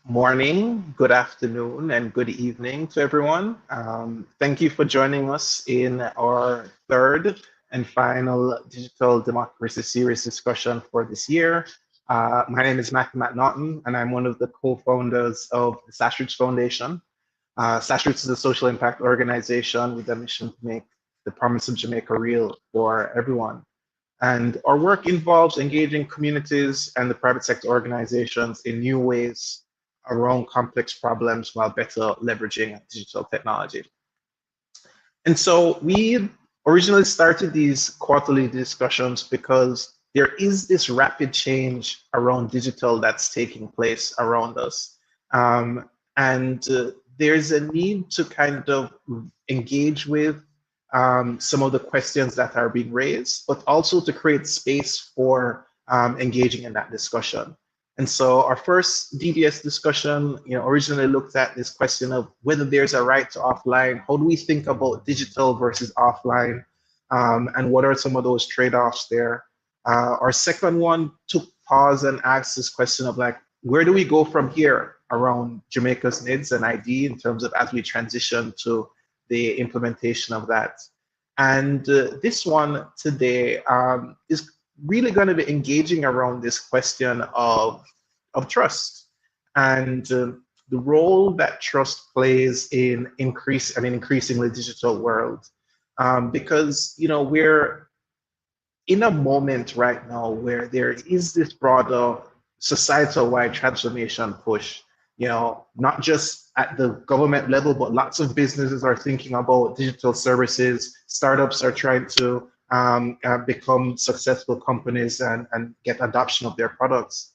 morning, good afternoon, and good evening to everyone. Thank you for joining us in our third and final Digital Democracy Series discussion for this year. My name is Matthew McNaughton, and I'm one of the co-founders of the Sashroots Foundation. Sashroots is a social impact organization with a mission to make the promise of Jamaica real for everyone. And our work involves engaging communities and the private sector organizations in new ways around complex problems while better leveraging digital technology. And so we originally started these quarterly discussions because there is this rapid change around digital that's taking place around us. And there's a need to kind of engage with some of the questions that are being raised, but also to create space for engaging in that discussion. And so our first DDS discussion, originally looked at this question of whether there's a right to offline. How do we think about digital versus offline? And what are some of those trade-offs there? Our second one took pause and asked this question of like, where do we go from here around Jamaica's NIDS and ID in terms of as we transition to the implementation of that? And this one today is really going to be engaging around this question of trust and the role that trust plays in increasingly digital world. Because we're in a moment right now where there is this broader societal-wide transformation push, not just at the government level, but lots of businesses are thinking about digital services. Startups are trying to become successful companies and get adoption of their products.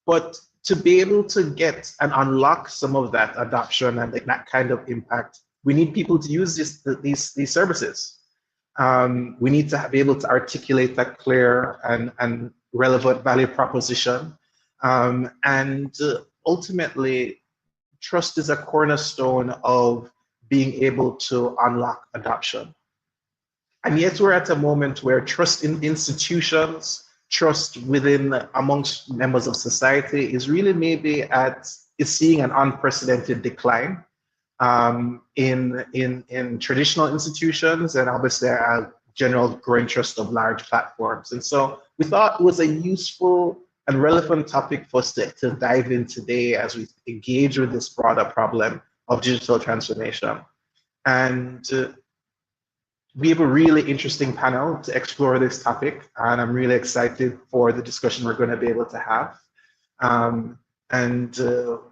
But to be able to get and unlock some of that adoption and that kind of impact, we need people to use these services. We need to be able to articulate that clear and relevant value proposition. And ultimately, trust is a cornerstone of being able to unlock adoption. And yet we're at a moment where trust in institutions, trust amongst members of society is really is seeing an unprecedented decline in traditional institutions, and obviously a general growing trust of large platforms. And so we thought it was a useful and relevant topic for us to dive in today as we engage with this broader problem of digital transformation. And we have a really interesting panel to explore this topic, and I'm really excited for the discussion we're going to be able to have. And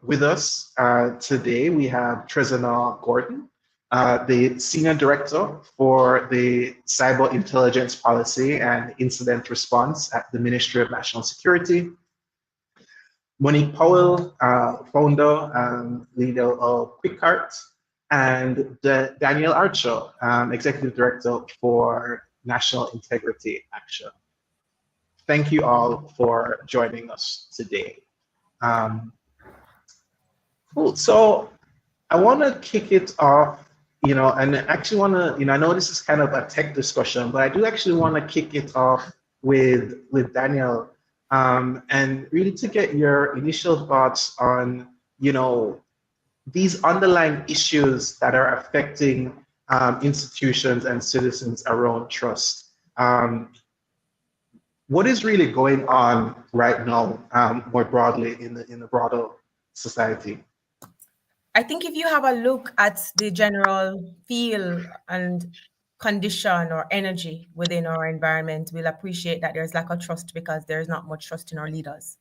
with us today, we have Trezana Gordon, the Senior Director for the Cyber Intelligence Policy and Incident Response at the Ministry of National Security. Monique Powell, Founder and Leader of QuickCart, and Daniel Archer, Executive Director for National Integrity Action. Thank you all for joining us today. Cool. So I want to kick it off, and actually want to, I know this is kind of a tech discussion, but I do actually want to kick it off with Daniel, and really to get your initial thoughts on, these underlying issues that are affecting institutions and citizens around trust. What is really going on right now, more broadly in the broader society? I think if you have a look at the general feel and condition or energy within our environment, we'll appreciate that there's lack of trust because there's not much trust in our leaders.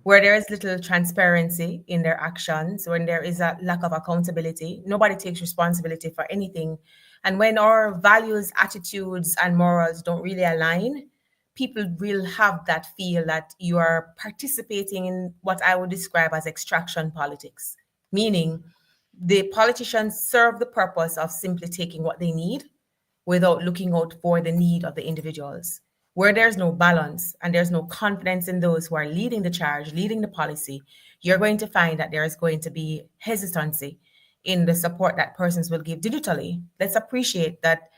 Where there is little transparency in their actions, when there is a lack of accountability, nobody takes responsibility for anything. And when our values, attitudes, and morals don't really align, people will have that feel that you are participating in what I would describe as extraction politics, meaning the politicians serve the purpose of simply taking what they need without looking out for the need of the individuals. Where there's no balance and there's no confidence in those who are leading the charge, leading the policy, you're going to find that there is going to be hesitancy in the support that persons will give digitally. Let's appreciate that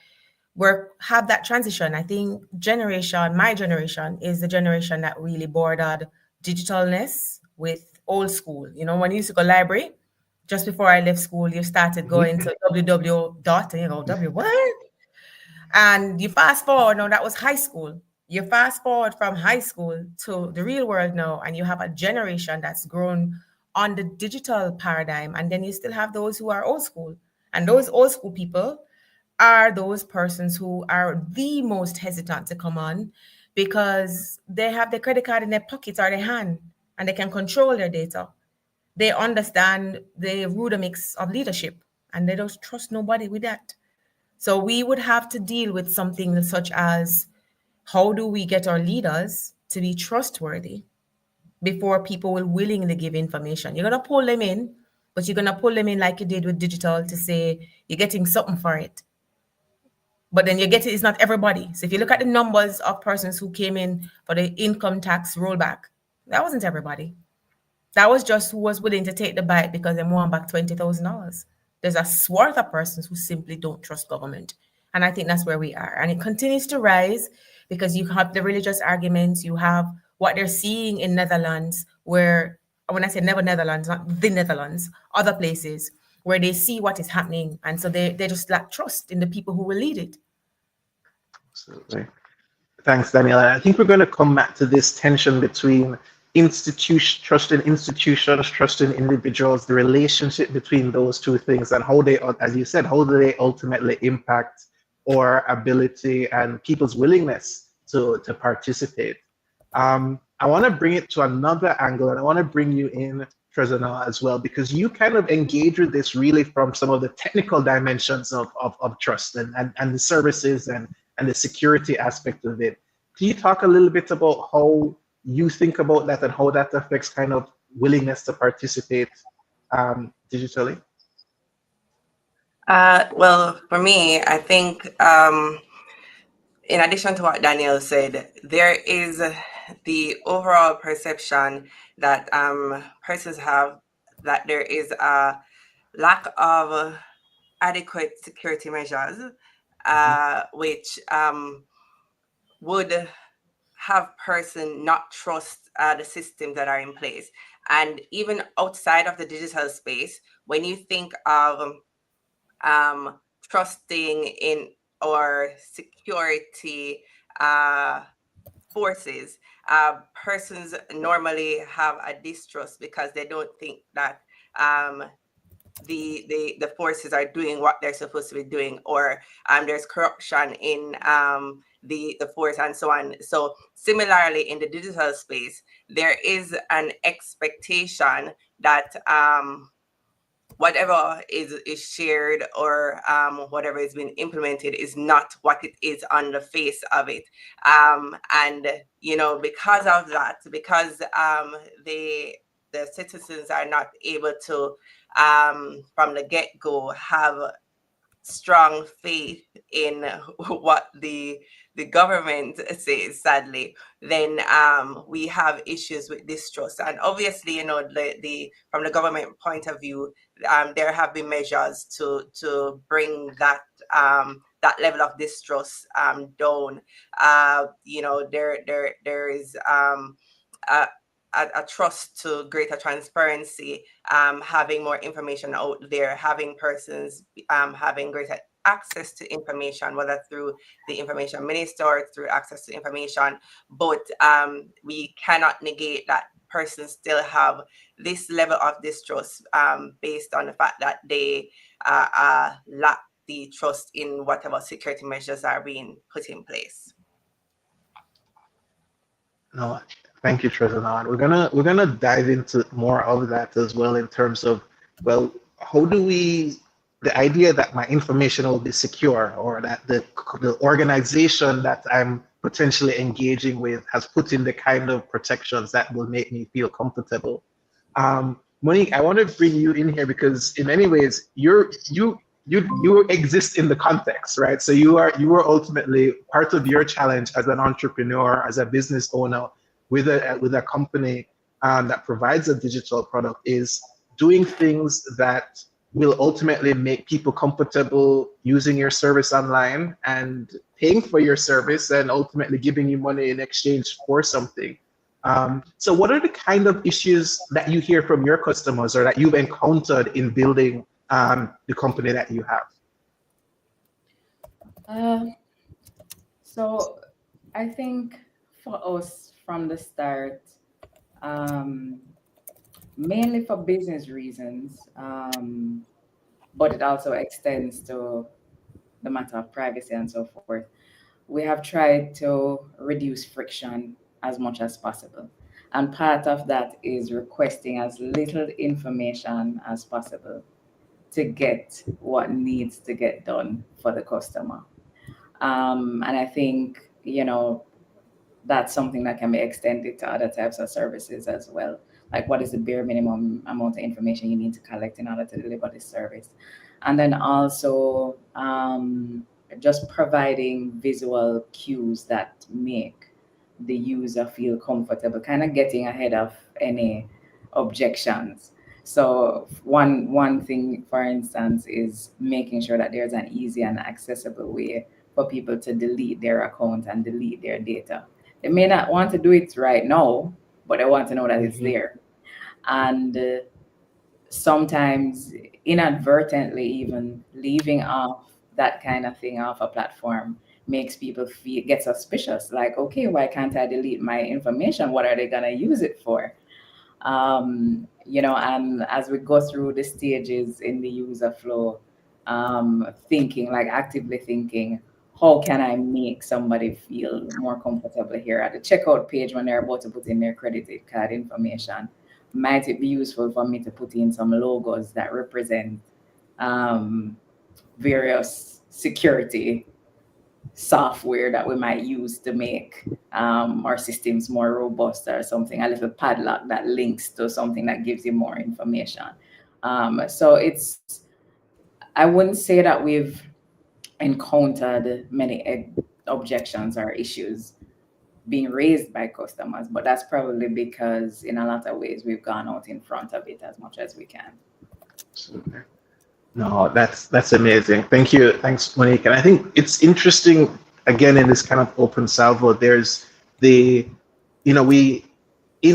have that transition. I think my generation is the generation that really bordered digitalness with old school. You know, when you used to go library, just before I left school, you started going to www dot, and you go, W what? And you fast forward, now that was high school. You fast forward from high school to the real world now, and you have a generation that's grown on the digital paradigm. And then you still have those who are old school. And those old school people are those persons who are the most hesitant to come on because they have their credit card in their pockets or their hand and they can control their data. They understand the rudiments of leadership and they don't trust nobody with that. So we would have to deal with something such as how do we get our leaders to be trustworthy before people will willingly give information. You're gonna pull them in, but you're gonna pull them in like you did with digital to say you're getting something for it. But then you get it's not everybody. So if you look at the numbers of persons who came in for the income tax rollback, that wasn't everybody. That was just who was willing to take the bite because they want back $20,000. There's a swath of persons who simply don't trust government. And I think that's where we are. And it continues to rise because you have the religious arguments, you have what they're seeing in Netherlands, where when I say never Netherlands, not the Netherlands, other places where they see what is happening. And so they just lack trust in the people who will lead it. Absolutely. Thanks, Daniela. I think we're going to come back to this tension between institution, trust in institutions, trust in individuals, the relationship between those two things, and how they, as you said, how do they ultimately impact our ability and people's willingness to participate. I want to bring it to another angle, and I want to bring you in, Trezana, as well, because you kind of engage with this really from some of the technical dimensions of trust and the services and the security aspect of it. Can you talk a little bit about how you think about that and how that affects kind of willingness to participate digitally? Well, for me, I think in addition to what Daniel said, there is the overall perception that persons have that there is a lack of adequate security measures, which would have person not trust the systems that are in place. And even outside of the digital space, when you think of trusting in our security forces, persons normally have a distrust because they don't think that the forces are doing what they're supposed to be doing, or there's corruption in the force and so on. So similarly in the digital space, there is an expectation that whatever is shared or whatever is being implemented is not what it is on the face of it. And, you know, because of that, because the citizens are not able to, from the get-go, have strong faith in what the government says, sadly, then we have issues with distrust. And obviously, you know, the from the government point of view, there have been measures to bring that that level of distrust down. You know, there is a trust to greater transparency, having more information out there, having persons having greater access to information, whether through the information minister or through access to information. But we cannot negate that persons still have this level of distrust based on the fact that they lack the trust in whatever security measures are being put in place. No, thank you, Trezana. We're gonna dive into more of that as well in terms of, well, how do we, the idea that my information will be secure, or that the organization that I'm potentially engaging with has put in the kind of protections that will make me feel comfortable. Monique, I want to bring you in here because in many ways you exist in the context, right? So you are ultimately part of your challenge as an entrepreneur, as a business owner with a company that provides a digital product, is doing things that will ultimately make people comfortable using your service online and paying for your service and ultimately giving you money in exchange for something. So what are the kind of issues that you hear from your customers or that you've encountered in building the company that you have? Uh, so I think for us from the start, um, mainly for business reasons, but it also extends to the matter of privacy and so forth. We have tried to reduce friction as much as possible. And part of that is requesting as little information as possible to get what needs to get done for the customer. And I think, that's something that can be extended to other types of services as well. Like, what is the bare minimum amount of information you need to collect in order to deliver this service? And then also just providing visual cues that make the user feel comfortable, kind of getting ahead of any objections. So one thing, for instance, is making sure that there's an easy and accessible way for people to delete their account and delete their data. They may not want to do it right now, but they want to know that it's Mhm. there. And sometimes inadvertently, even leaving off that kind of thing off a platform makes people get suspicious. Like, okay, why can't I delete my information? What are they gonna use it for? And as we go through the stages in the user flow, thinking, like actively thinking, how can I make somebody feel more comfortable here at the checkout page when they're about to put in their credit card information? Might it be useful for me to put in some logos that represent um, various security software that we might use to make our systems more robust, or something, a little padlock that links to something that gives you more information. So I wouldn't say that we've encountered many objections or issues being raised by customers, but that's probably because in a lot of ways we've gone out in front of it as much as we can. Super. No, that's amazing. Thank you. Thanks, Monique. And I think it's interesting, again, in this kind of open salvo, there's the, we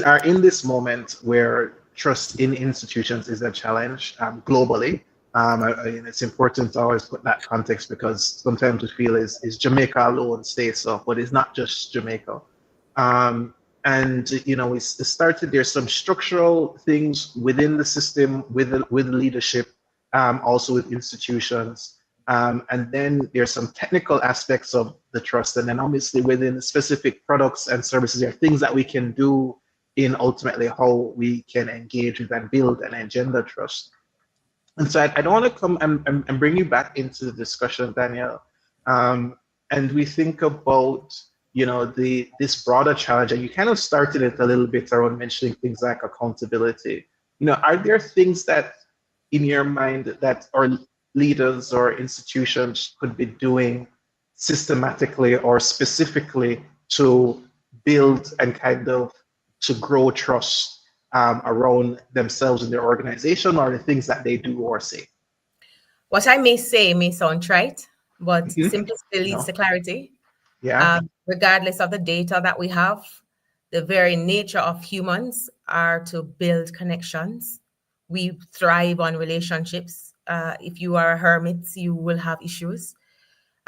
are in this moment where trust in institutions is a challenge globally. And it's important to always put that context, because sometimes we feel is Jamaica alone stays so, but it's not just Jamaica. And we started, there's some structural things within the system, with leadership, also with institutions. And then there's some technical aspects of the trust. And then obviously within specific products and services, there are things that we can do in ultimately how we can engage with and build and engender trust. And so I don't want to come and bring you back into the discussion, Danielle. And we think about, this broader challenge, and you kind of started it a little bit around mentioning things like accountability. Are there things that in your mind that our leaders or institutions could be doing systematically or specifically to build and kind of to grow trust around themselves and their organization, or the things that they do or say? What I may say may sound trite, but Mhm. simplicity leads No. to clarity. Yeah. Regardless of the data that we have, the very nature of humans are to build connections. We thrive on relationships. If you are a hermit, you will have issues.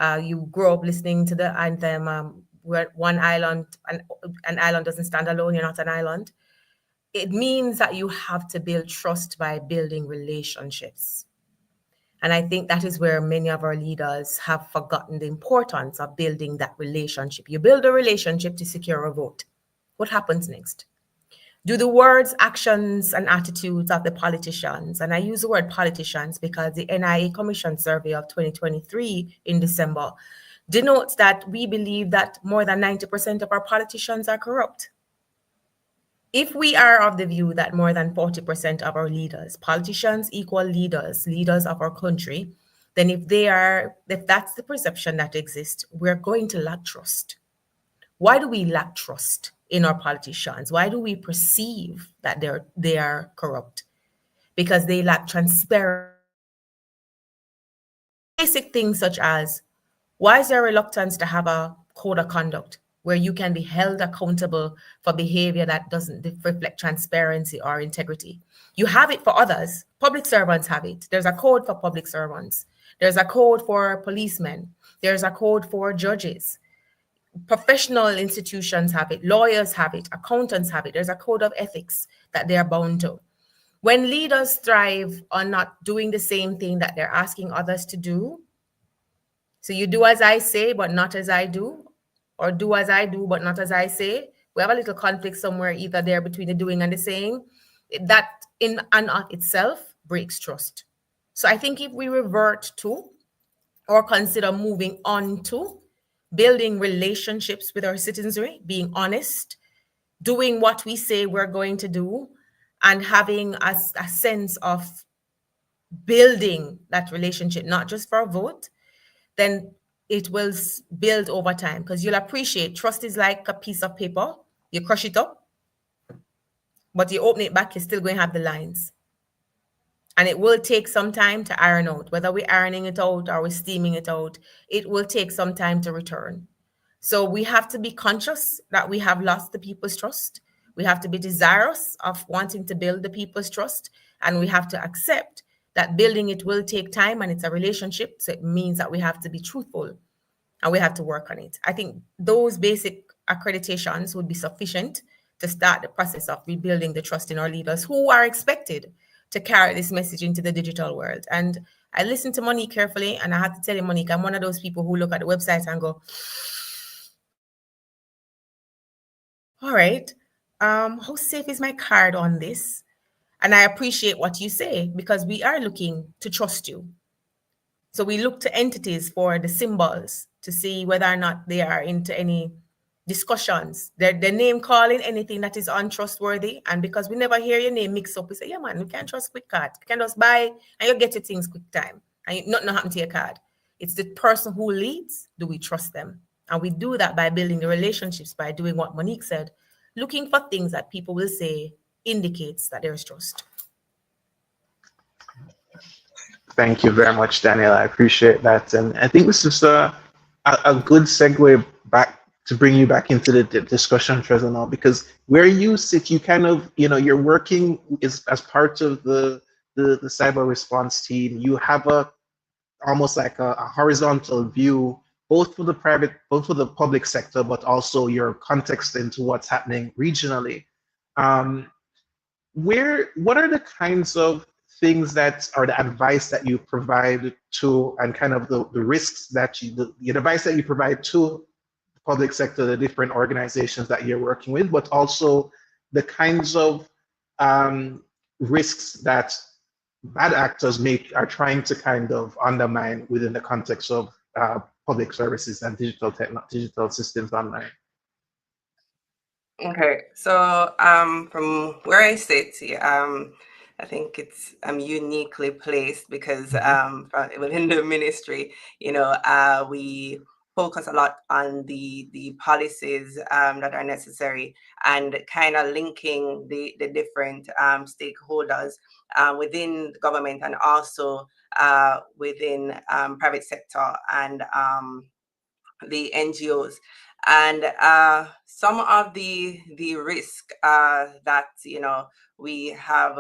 You grow up listening to the anthem, "We're one island, and an island doesn't stand alone, you're not an island." It means that you have to build trust by building relationships. And I think that is where many of our leaders have forgotten the importance of building that relationship. You build a relationship to secure a vote. What happens next? Do the words, actions, and attitudes of the politicians, and I use the word politicians because the NIA Commission survey of 2023 in December denotes that we believe that more than 90% of our politicians are corrupt. If we are of the view that more than 40% of our leaders, politicians equal leaders, leaders of our country, then if that's the perception that exists, we're going to lack trust. Why do we lack trust in our politicians? Why do we perceive that they are corrupt? Because they lack transparency. Basic things such as, why is there reluctance to have a code of conduct? where you can be held accountable for behavior that doesn't reflect transparency or integrity. You have it for others. Public servants have it. There's a code for public servants. There's a code for policemen. There's a code for judges. Professional institutions have it. Lawyers have it. Accountants have it. There's a code of ethics that they are bound to. When leaders thrive on not doing the same thing that they're asking others to do, so you do as I say, but not as I do, or do as I do, but not as I say. We have a little conflict somewhere either there between the doing and the saying. That in and of itself breaks trust. So I think if we revert to or consider moving on to building relationships with our citizenry, being honest, doing what we say we're going to do, and having a sense of building that relationship, not just for a vote, then it will build over time, because you'll appreciate trust is like a piece of paper. You crush it up, but you open it back, you're still going to have the lines. And it will take some time to iron out, whether we're ironing it out or we're steaming it out, it will take some time to return. So we have to be conscious that we have lost the people's trust. We have to be desirous of wanting to build the people's trust. And we have to accept that building it will take time, and it's a relationship. So it means that we have to be truthful and we have to work on it. I think those basic accreditations would be sufficient to start the process of rebuilding the trust in our leaders, who are expected to carry this message into the digital world. And I listened to Monique carefully, and I had to tell you, Monique, I'm one of those people who look at the website and go, all right, how safe is my card on this? And I appreciate what you say, because we are looking to trust you. So we look to entities for the symbols to see whether or not they are into any discussions. Their name calling anything that is untrustworthy. And because we never hear your name mixed up, we say, yeah, man, we can't trust quick card. You can just buy and you get your things quick time. And nothing happen to your card. It's the person who leads. Do we trust them? And we do that by building the relationships, by doing what Monique said, looking for things that people will say indicates that there is trust. Thank you very much, Daniel. I appreciate that. And I think this is a good segue back to bring you back into the discussion, Trezor, because where you sit, you kind of, you're working as part of the cyber response team. You have almost like a horizontal view, both for the public sector, but also your context into what's happening regionally. What are the kinds of things that are the advice that you provide to, and kind of the risks that the advice that you provide to the public sector, the different organizations that you're working with, but also the kinds of risks that bad actors are trying to kind of undermine within the context of public services and digital systems online? Okay, so from where I sit, I think I'm uniquely placed because within the ministry, we focus a lot on the policies that are necessary, and kind of linking the different stakeholders within the government, and also within private sector and the NGOs. And some of the risk that we have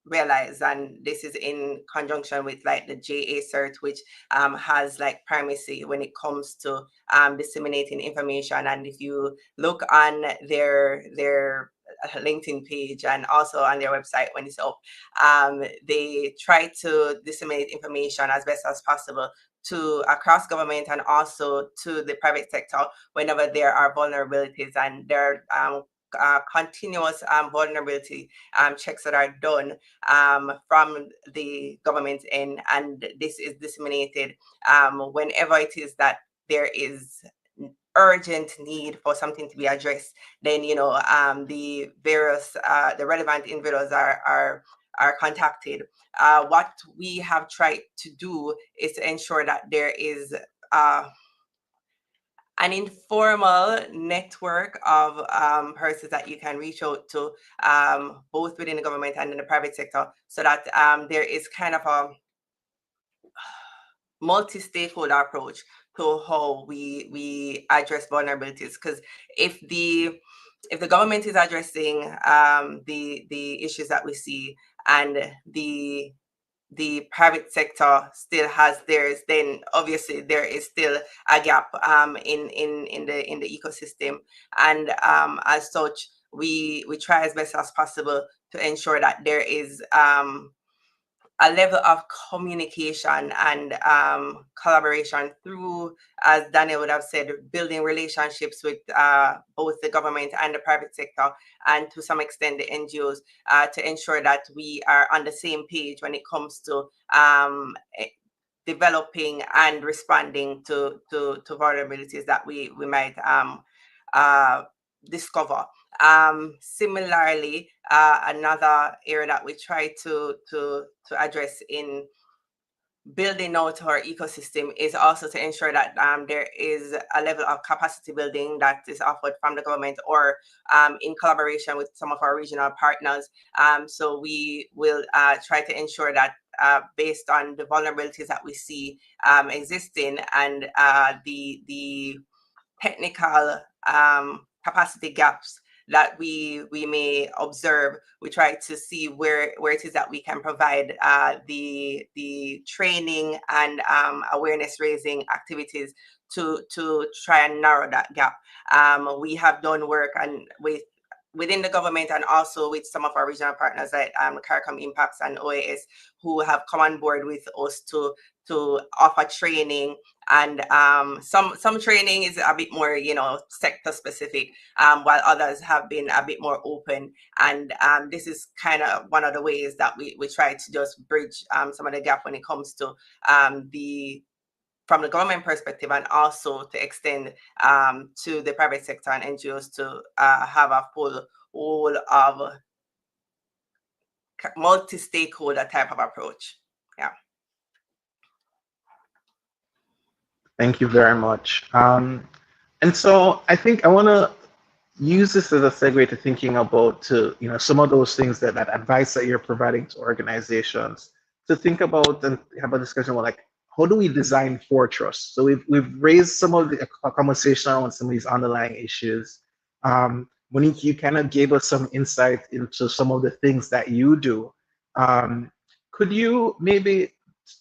realized, and this is in conjunction with like the JA cert, which has like primacy when it comes to disseminating information. And if you look on their LinkedIn page and also on their website when it's up, they try to disseminate information as best as possible to across government and also to the private sector whenever there are vulnerabilities, and there are continuous vulnerability checks that are done from the government end, and this is disseminated whenever it is that there is urgent need for something to be addressed. Then the various the relevant individuals are contacted. What we have tried to do is to ensure that there is an informal network of persons that you can reach out to, both within the government and in the private sector, so that there is kind of multi-stakeholder approach to how we address vulnerabilities. Because if the government is addressing the issues that we see, and the private sector still has theirs, then obviously there is still a gap in the ecosystem. And as such, we try as best as possible to ensure that there is a level of communication and collaboration through, as Daniel would have said, building relationships with both the government and the private sector, and to some extent the NGOs, to ensure that we are on the same page when it comes to developing and responding to vulnerabilities that we might discover. Similarly, another area that we try to address in building out our ecosystem is also to ensure that there is a level of capacity building that is offered from the government, or in collaboration with some of our regional partners. So we will try to ensure that based on the vulnerabilities that we see existing, and the technical capacity gaps that we may observe, we try to see where it is that we can provide the training and awareness raising activities to try and narrow that gap. We have done work and within the government, and also with some of our regional partners like CARICOM Impacts and OAS, who have come on board with us to offer training. And some training is a bit more, sector specific, while others have been a bit more open. And this is kind of one of the ways that we try to just bridge some of the gap when it comes to from the government perspective, and also to extend to the private sector and NGOs to have a full whole of multi-stakeholder type of approach. Yeah. Thank you very much. And so I think I want to use this as a segue to thinking about some of those things that advice that you're providing to organizations, to think about and have a discussion about, like, how do we design for trust? So we've raised some of the conversation on some of these underlying issues. Monique, you kind of gave us some insight into some of the things that you do. Could you maybe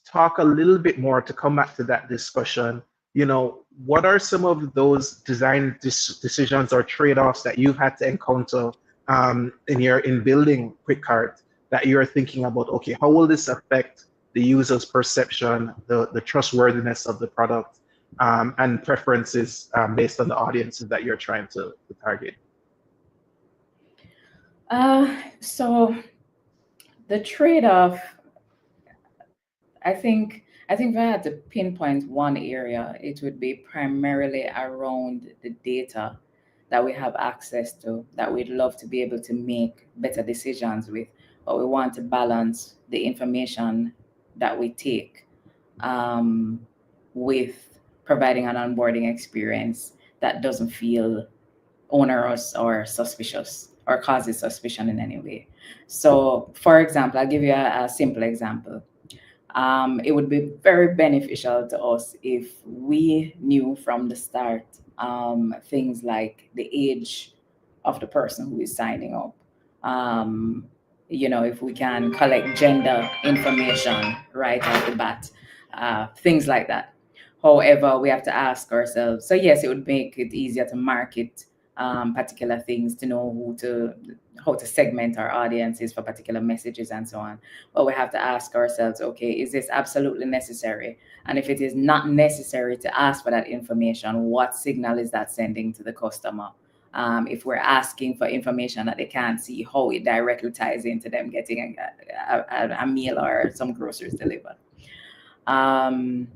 talk a little bit more to come back to that discussion? What are some of those design decisions or trade-offs that you've had to encounter in building QuickCart, that you're thinking about, okay, how will this affect the user's perception, the trustworthiness of the product, and preferences based on the audiences that you're trying to target? So the trade-off, I think if I had to pinpoint one area, it would be primarily around the data that we have access to, that we'd love to be able to make better decisions with, but we want to balance the information that we take with providing an onboarding experience that doesn't feel onerous or suspicious or causes suspicion in any way. So, for example, I'll give you a simple example. It would be very beneficial to us if we knew from the start things like the age of the person who is signing up. If we can collect gender information right off the bat, things like that. However, we have to ask ourselves. So yes, it would make it easier to market particular things, to know how to segment our audiences for particular messages and so on. But we have to ask ourselves, okay, is this absolutely necessary? And if it is not necessary to ask for that information, what signal is that sending to the customer? If we're asking for information that they can't see, how it directly ties into them getting a meal or some groceries delivered. But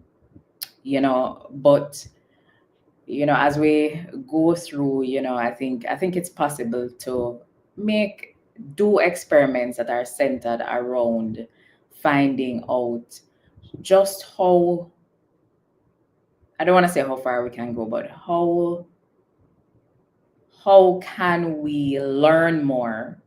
as we go through, I think it's possible to do experiments that are centered around finding out just how, I don't want to say how far we can go, but how can we learn more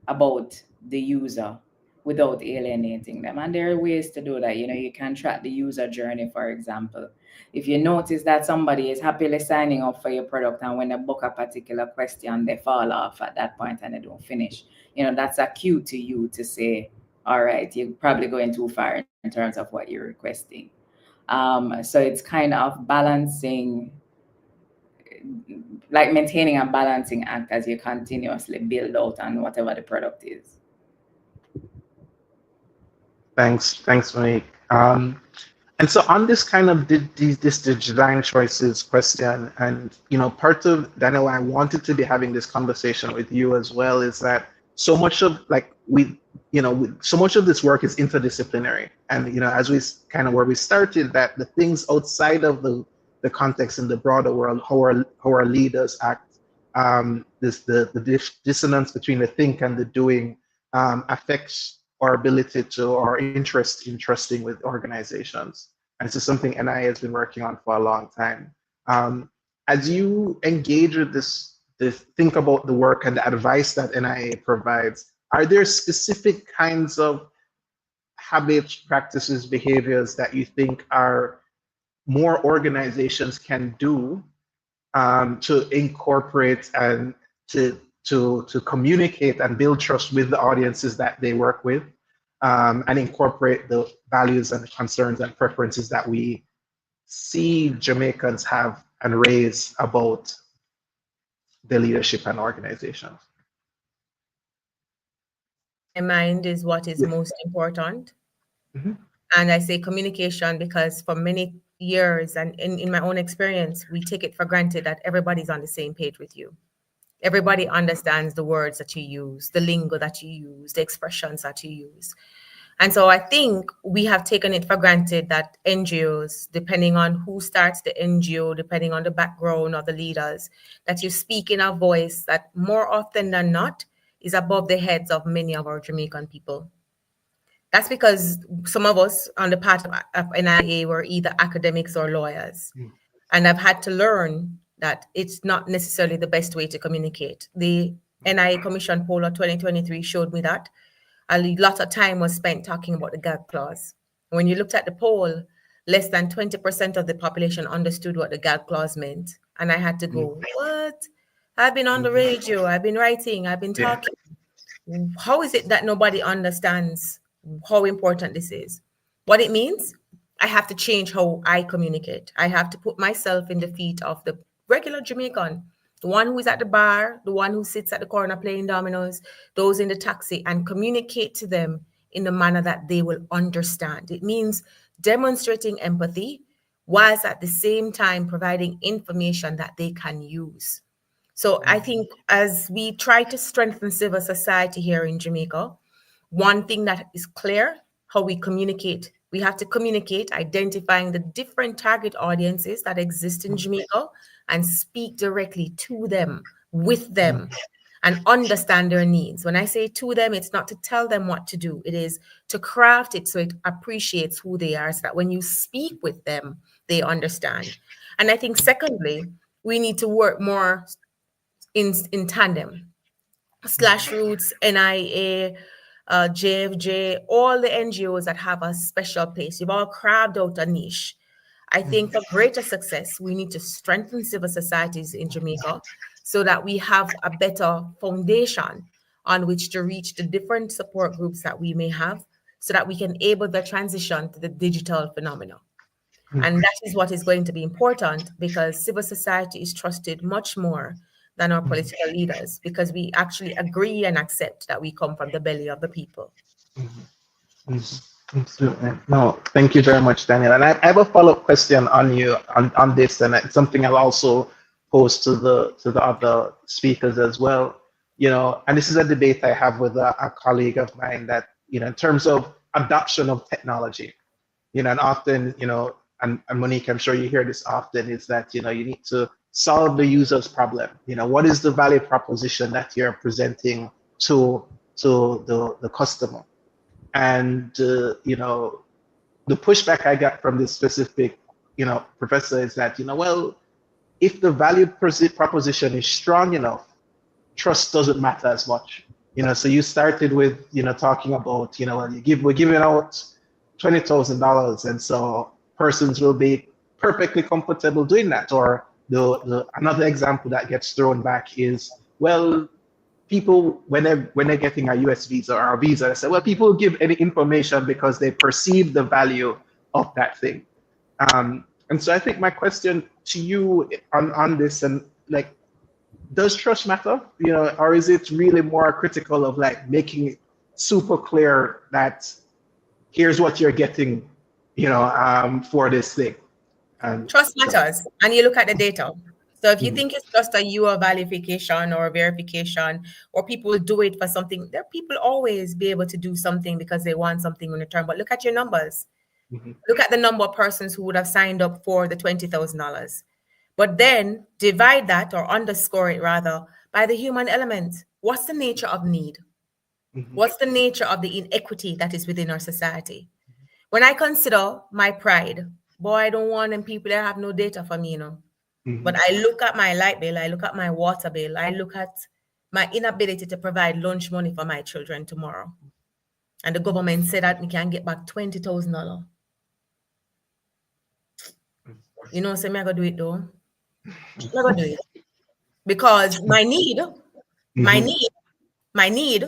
about the user without alienating them. And there are ways to do that. You can track the user journey, for example. If you notice that somebody is happily signing up for your product and when they book a particular question, they fall off at that point and they don't finish, that's a cue to you to say, all right, you're probably going too far in terms of what you're requesting. So it's kind of balancing, like maintaining a balancing act as you continuously build out on whatever the product is. Thanks, Monique. And so on this kind of this design choices question, and part of Daniel, I wanted to be having this conversation with you as well, is that so much of so much of this work is interdisciplinary, and as we kind of where we started, that the things outside of the context in the broader world, how our leaders act, the dissonance between the think and the doing affects our ability to, our interest in trusting with organizations. And this is something NIA has been working on for a long time. As you engage with this, think about the work and the advice that NIA provides, are there specific kinds of habits, practices, behaviors that you think are more organizations can do to incorporate and to communicate and build trust with the audiences that they work with, and incorporate the values and concerns and preferences that we see Jamaicans have and raise about the leadership and organizations? My mind is what is Yeah. most important. Mhm. And I say communication because for many years and in my own experience, we take it for granted that everybody's on the same page with you. Everybody understands the words that you use, the lingo that you use, the expressions that you use. And so I think we have taken it for granted that NGOs, depending on who starts the NGO, depending on the background of the leaders, that you speak in a voice that more often than not is above the heads of many of our Jamaican people. That's because some of us on the part of NIA were either academics or lawyers. And I've had to learn that it's not necessarily the best way to communicate. The NIA Commission poll of 2023 showed me that a lot of time was spent talking about the gag clause. When you looked at the poll, less than 20% of the population understood what the gag clause meant. And I had to go, what? I've been on the radio, I've been writing, I've been talking. How is it that nobody understands how important this is? What it means? I have to change how I communicate. I have to put myself in the feet of the regular Jamaican, the one who is at the bar, the one who sits at the corner playing dominoes, those in the taxi, and communicate to them in a manner that they will understand. It means demonstrating empathy whilst at the same time providing information that they can use. So I think as we try to strengthen civil society here in Jamaica, one thing that is clear, how we communicate. We have to communicate, identifying the different target audiences that exist in Jamaica and speak directly to them, with them, and understand their needs. When I say to them, it's not to tell them what to do. It is to craft it so it appreciates who they are, so that when you speak with them, they understand. And I think secondly, we need to work more in tandem. Slash Roots, NIA, JFJ, all the NGOs that have a special place. You've all carved out a niche. I think for greater success, we need to strengthen civil societies in Jamaica so that we have a better foundation on which to reach the different support groups that we may have, so that we can able the transition to the digital phenomenon. And that is what is going to be important, because civil society is trusted much more than our political leaders, because we actually agree and accept that we come from the belly of the people. Absolutely. No, thank you very much, Daniel. And I have a follow-up question on you on this, and it's something I'll also pose to the other speakers as well. And this is a debate I have with a colleague of mine, that in terms of adoption of technology, and often, and Monique, I'm sure you hear this often, is that you need to solve the user's problem. What is the value proposition that you're presenting to the customer? And the pushback I got from this specific professor is that well, if the value proposition is strong enough, trust doesn't matter as much. So you started with, talking about, we're giving out $20,000, and so persons will be perfectly comfortable doing that. Or the another example that gets thrown back is, well, people when they're getting a US visa or a visa, they say, well, people give any information because they perceive the value of that thing. And so I think my question to you on this, and like, does trust matter? Or is it really more critical of like making it super clear that here's what you're getting, for this thing? Trust So. matters, and you look at the data. So if you Mhm, think it's just a UR verification or verification, or people do it for something, there people always be able to do something because they want something in return. But look at your numbers. mhm, Look at the number of persons who would have signed up for the $20,000. But then divide that, or underscore it rather, by the human element. What's the nature of need? mhm, What's the nature of the inequity that is within our society? When I consider my pride, boy, I don't want them people that have no data for me, But mhm, I look at my light bill, I look at my water bill, I look at my inability to provide lunch money for my children tomorrow. And the government said that we can get back $20,000. So me I gotta do it though. I gotta do it. Because my mhm. need, my need,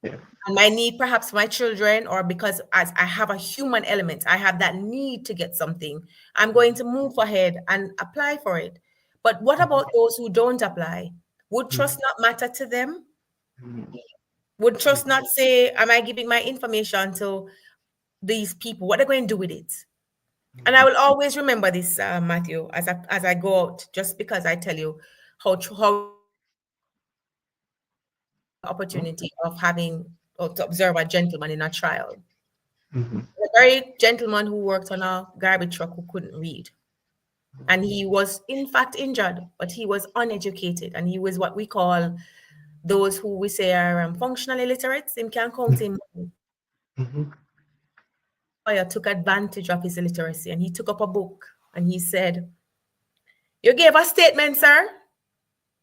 Yeah. and my need perhaps for my children, or because as I have a human element, I have that need to get something, I'm going to move ahead and apply for it. But what about those who don't apply? Would trust not matter to them? Mhm, Would trust not say, am I giving my information to these people? What are they going to do with it? And I will always remember this, Matthew, as I go out, just because I tell you how opportunity of having, or to observe a gentleman in a trial. mhm, A very gentleman who worked on a garbage truck who couldn't read. And he was in fact injured, but he was uneducated. And he was what we call those who we say are functional illiterate. Him can't count him. mhm, Lawyer took advantage of his illiteracy, and he took up a book and he said, "You gave a statement, sir."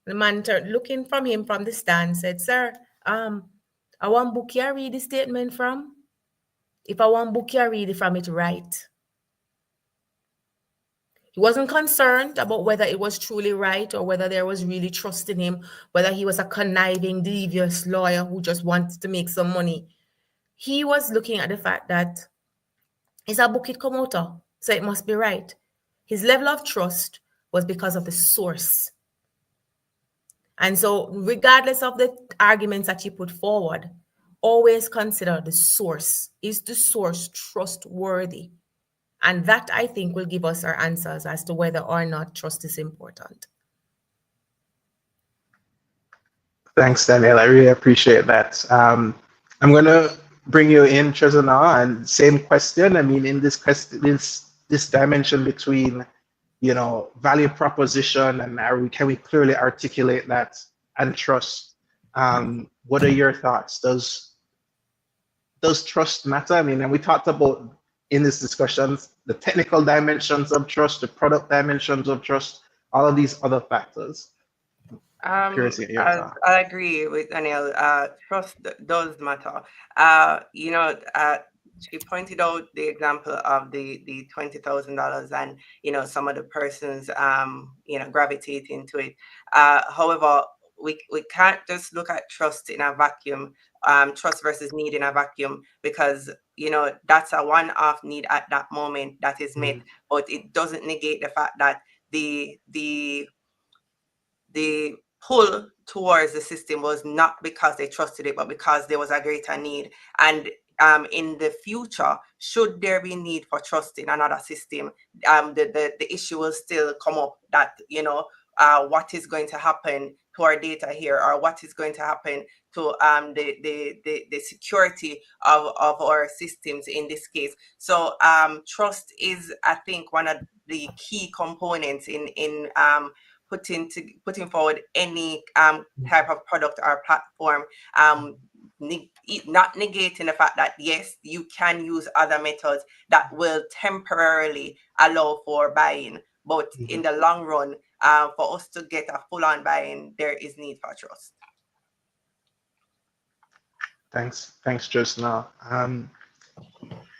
The man turned, looking from him from the stand, said, "Sir, I want book you read the statement from. If I want book you read it from, it right." He wasn't concerned about whether it was truly right or whether there was really trust in him, whether he was a conniving, devious lawyer who just wanted to make some money. He was looking at the fact that it's a book it come out of, so it must be right. His level of trust was because of the source. And so, regardless of the arguments that you put forward, always consider the source. Is the source trustworthy? And that, I think, will give us our answers as to whether or not trust is important. Thanks, Daniel. I really appreciate that. I'm gonna bring you in, Trezana, and same question. I mean, in this question, this dimension between, value proposition and can we clearly articulate that, and trust? What are your thoughts? Does trust matter? I mean, and we talked about in this discussions the technical dimensions of trust, the product dimensions of trust, all of these other factors. Curious to hear your thoughts. I agree with Daniel. Trust does matter. She pointed out the example of the $20,000, and some of the persons gravitating to it. However, we can't just look at trust in a vacuum. Trust versus need in a vacuum, because that's a one-off need at that moment that is met, but it doesn't negate the fact that the pull towards the system was not because they trusted it, but because there was a greater need. And in the future, should there be need for trust in another system, the issue will still come up that, what is going to happen to our data here, or what is going to happen to the security of our systems in this case. So trust is, I think, one of the key components in putting forward any type of product or platform, not negating the fact that yes, you can use other methods that will temporarily allow for buying, but in the long run, for us to get a full-on buying, there is need for trust. Thanks, Josna.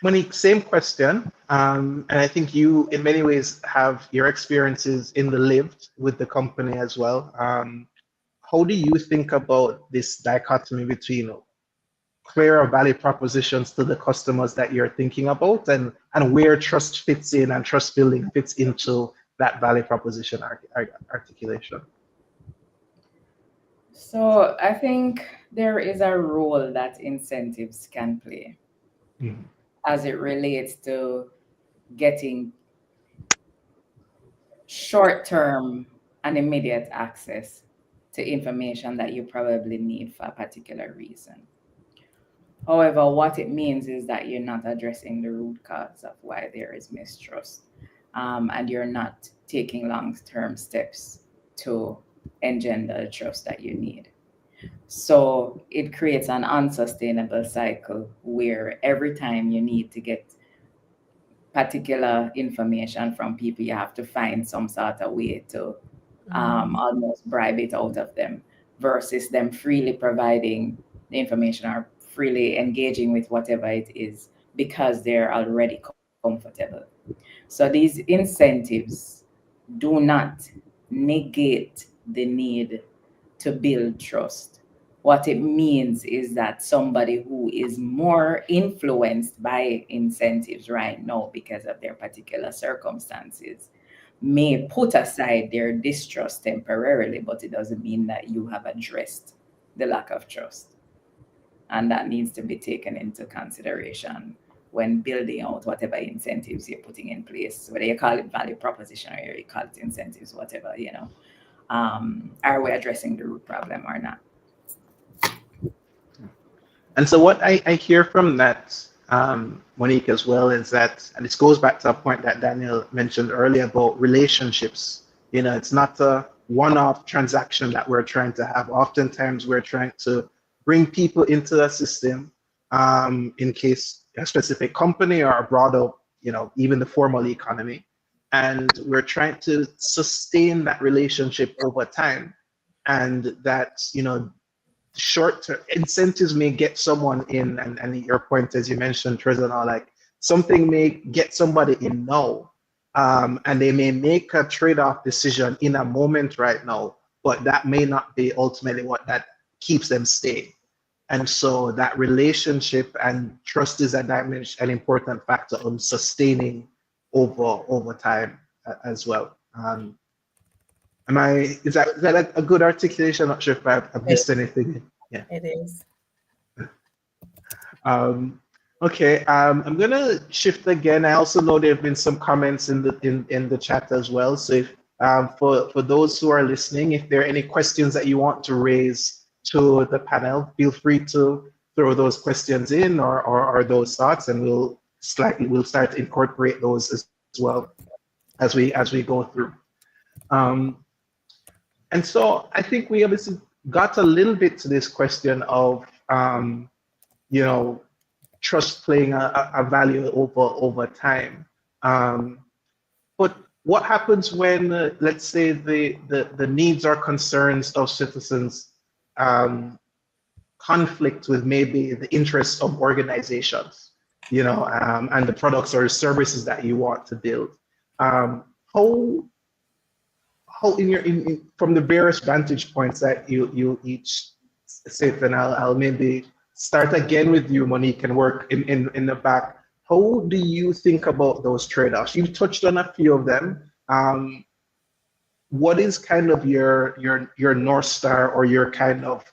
Monique, same question. And I think you, in many ways, have your experiences in the lived with the company as well. How do you think about this dichotomy between clearer value propositions to the customers that you're thinking about, and where trust fits in and trust building fits into that value proposition articulation? So I think there is a role that incentives can play Mhm. as it relates to getting short-term and immediate access to information that you probably need for a particular reason. However, what it means is that you're not addressing the root cause of why there is mistrust, and you're not taking long-term steps to engender the trust that you need. So it creates an unsustainable cycle where every time you need to get particular information from people, you have to find some sort of way to almost bribe it out of them, versus them freely providing the information or freely engaging with whatever it is because they're already comfortable. So these incentives do not negate the need to build trust. What it means is that somebody who is more influenced by incentives right now because of their particular circumstances may put aside their distrust temporarily, but it doesn't mean that you have addressed the lack of trust. And that needs to be taken into consideration when building out whatever incentives you're putting in place, whether you call it value proposition or you call it incentives, whatever, are we addressing the root problem or not? And so what I hear from that, Monique, as well, is that, and this goes back to a point that Daniel mentioned earlier about relationships. It's not a one-off transaction that we're trying to have. Oftentimes we're trying to bring people into the system, in case a specific company or a broader, even the formal economy. And we're trying to sustain that relationship over time. And that, short-term incentives may get someone in, and your point, as you mentioned, Trezor, like something may get somebody in now, and they may make a trade-off decision in a moment right now, but that may not be ultimately what that keeps them staying. And so that relationship and trust is an important factor on sustaining over time as well. Is that a good articulation? I'm not sure if I've missed anything. Yeah. It is. Okay. I'm gonna shift again. I also know there have been some comments in the chat as well. So if, for those who are listening, if there are any questions that you want to raise to the panel, feel free to throw those questions in or those thoughts, and we'll start to incorporate those as well as we go through. And so I think we obviously got a little bit to this question of, trust playing a value over time. But what happens when, let's say, the needs or concerns of citizens conflict with maybe the interests of organizations, and the products or services that you want to build? How from the various vantage points that you each sit, and I'll maybe start again with you, Monique, and work in the back. How do you think about those trade-offs? You've touched on a few of them. What is kind of your North Star, or your kind of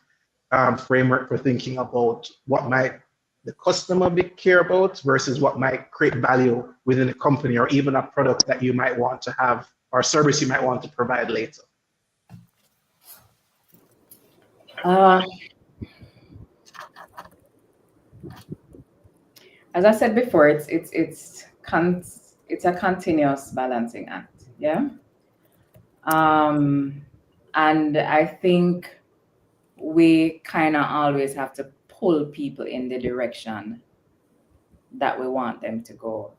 framework for thinking about what might the customer care about versus what might create value within a company, or even a product that you might want to have or service you might want to provide later? As I said before, it's a continuous balancing act. Yeah. And I think we kind of always have to pull people in the direction that we want them to go.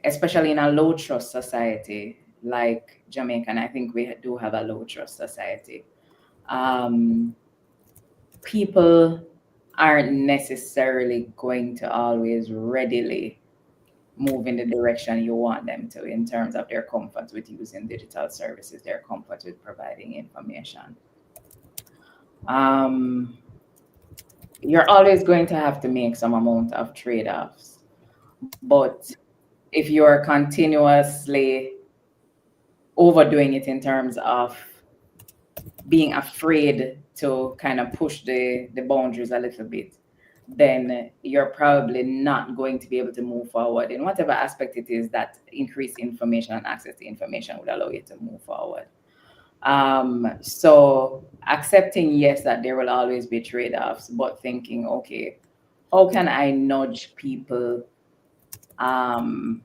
Especially in a low trust society like Jamaica, and I think we do have a low trust society. People aren't necessarily going to always readily move in the direction you want them to in terms of their comfort with using digital services, their comfort with providing information. Um, you're always going to have to make some amount of trade-offs. But if you're continuously overdoing it in terms of being afraid to kind of push the boundaries a little bit, then you're probably not going to be able to move forward in whatever aspect it is that increased information and access to information would allow you to move forward. So accepting, yes, that there will always be trade-offs, but thinking, okay, how can I nudge people um,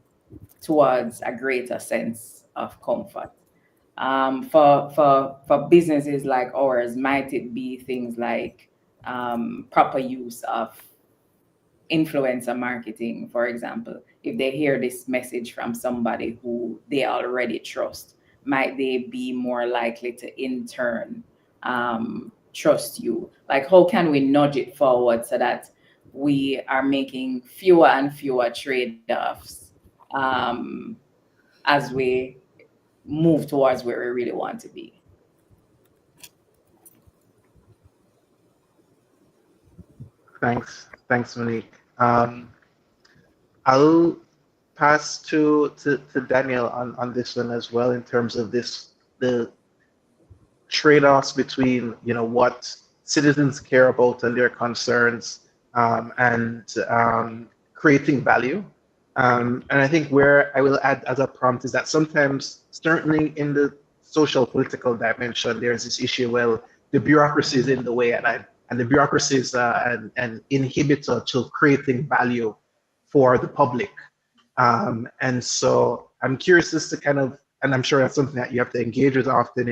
towards a greater sense of comfort? For businesses like ours, might it be things like proper use of influencer marketing, for example? If they hear this message from somebody who they already trust, might they be more likely to in turn trust you? Like, how can we nudge it forward so that we are making fewer and fewer trade-offs um, as we move towards where we really want to be? Thanks, Monique. I'll pass to Daniel on this one as well in terms of the trade-offs between what citizens care about and their concerns, and creating value. And I think where I will add as a prompt is that sometimes, certainly in the social political dimension, there's this issue, well, the bureaucracy is in the way, and the bureaucracy is an inhibitor to creating value for the public. And so I'm curious as to kind of, and I'm sure that's something that you have to engage with often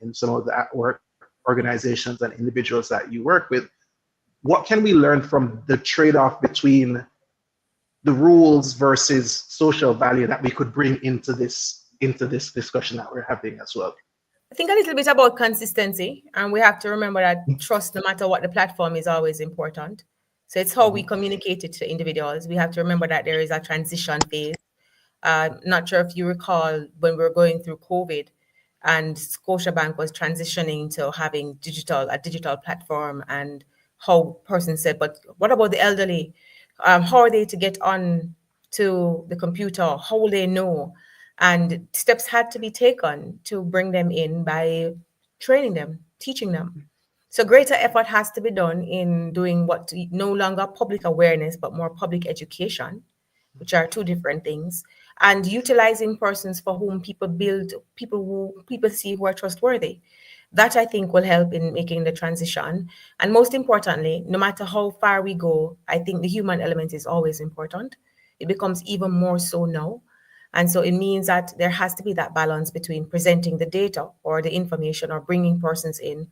in some of the at work organizations and individuals that you work with. What can we learn from the trade-off between the rules versus social value that we could bring into this discussion that we're having as well? I think a little bit about consistency, and we have to remember that trust, no matter what the platform, is always important. So it's how we communicate it to individuals. We have to remember that there is a transition phase. Not sure if you recall when we were going through COVID, and Scotiabank was transitioning to having a digital platform, and how person said, "But what about the elderly? How are they to get on to the computer? How will they know?" And steps had to be taken to bring them in by training them, teaching them. So greater effort has to be done in doing what no longer public awareness, but more public education, which are two different things, and utilizing persons for whom people see who are trustworthy. That, I think, will help in making the transition. And most importantly, no matter how far we go, I think the human element is always important. It becomes even more so now. And so it means that there has to be that balance between presenting the data or the information or bringing persons in,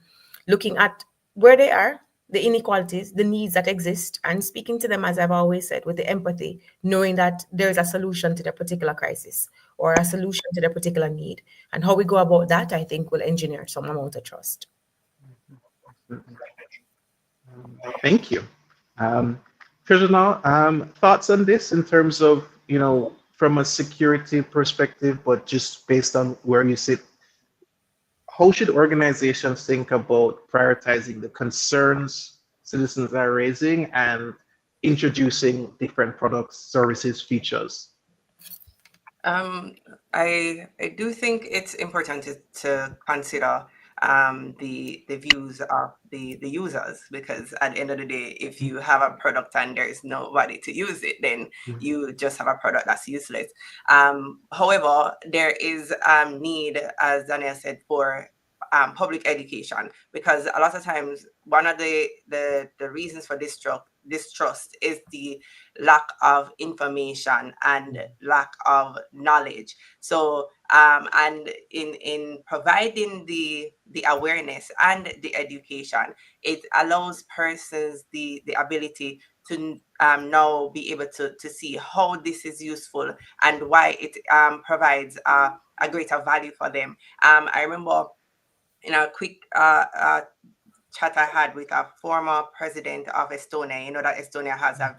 looking at where they are, the inequalities, the needs that exist, and speaking to them, as I've always said, with the empathy, knowing that there is a solution to their particular crisis or a solution to their particular need. And how we go about that, I think, will engineer some amount of trust. Thank you. First thoughts on this in terms of, from a security perspective, but just based on where you sit, how should organizations think about prioritizing the concerns citizens are raising and introducing different products, services, features? I do think it's important to consider the views of the users, because at the end of the day, if you have a product and there is nobody to use it, then you just have a product that's useless. However, there is need, as Daniel said, for public education, because a lot of times one of the reasons for distrust is the lack of information and lack of knowledge. So and in providing the awareness and the education, it allows persons the ability to now be able to see how this is useful and why it provides a greater value for them. I remember in a quick chat I had with a former president of Estonia. You know that Estonia has a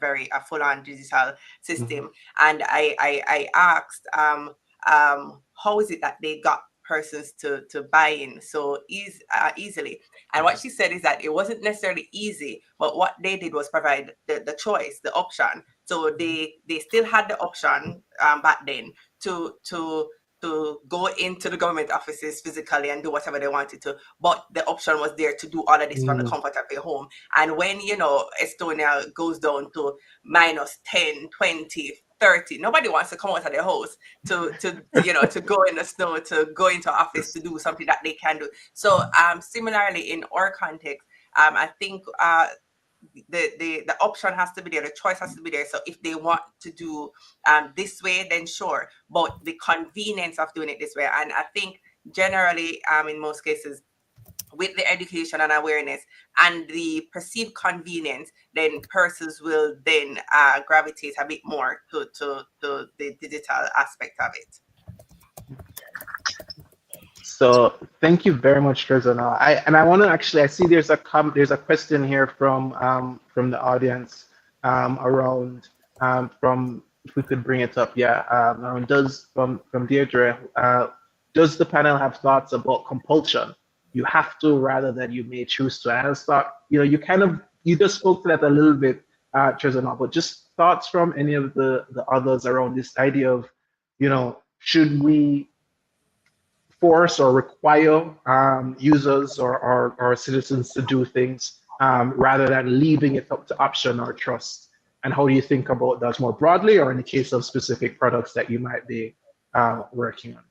full-on digital system, and I asked how is it that they got persons to buy in so easily. And what she said is that it wasn't necessarily easy, but what they did was provide the choice, the option. So they still had the option back then to go into the government offices physically and do whatever they wanted to, but the option was there to do all of this from the comfort of their home. And when, you know, Estonia goes down to minus 10, 20, 30, nobody wants to come out of their house to you know, to go in the snow, to go into office to do something that they can do. So similarly in our context, I think the option has to be there, the choice has to be there. So if they want to do this way, then sure, but the convenience of doing it this way. And I think generally in most cases, with the education and awareness and the perceived convenience, then persons will then gravitate a bit more to the digital aspect of it. So thank you very much, Trezona. I want to actually, I see there's a question here from the audience around from, if we could bring it up, yeah, around from Deirdre, does the panel have thoughts about compulsion? You have to rather than you may choose to. And I just thought, you know, you just spoke to that a little bit, Trezona, but just thoughts from any of the others around this idea of, you know, should we force or require users or citizens to do things rather than leaving it up to option or trust? And how do you think about that more broadly, or in the case of specific products that you might be working on?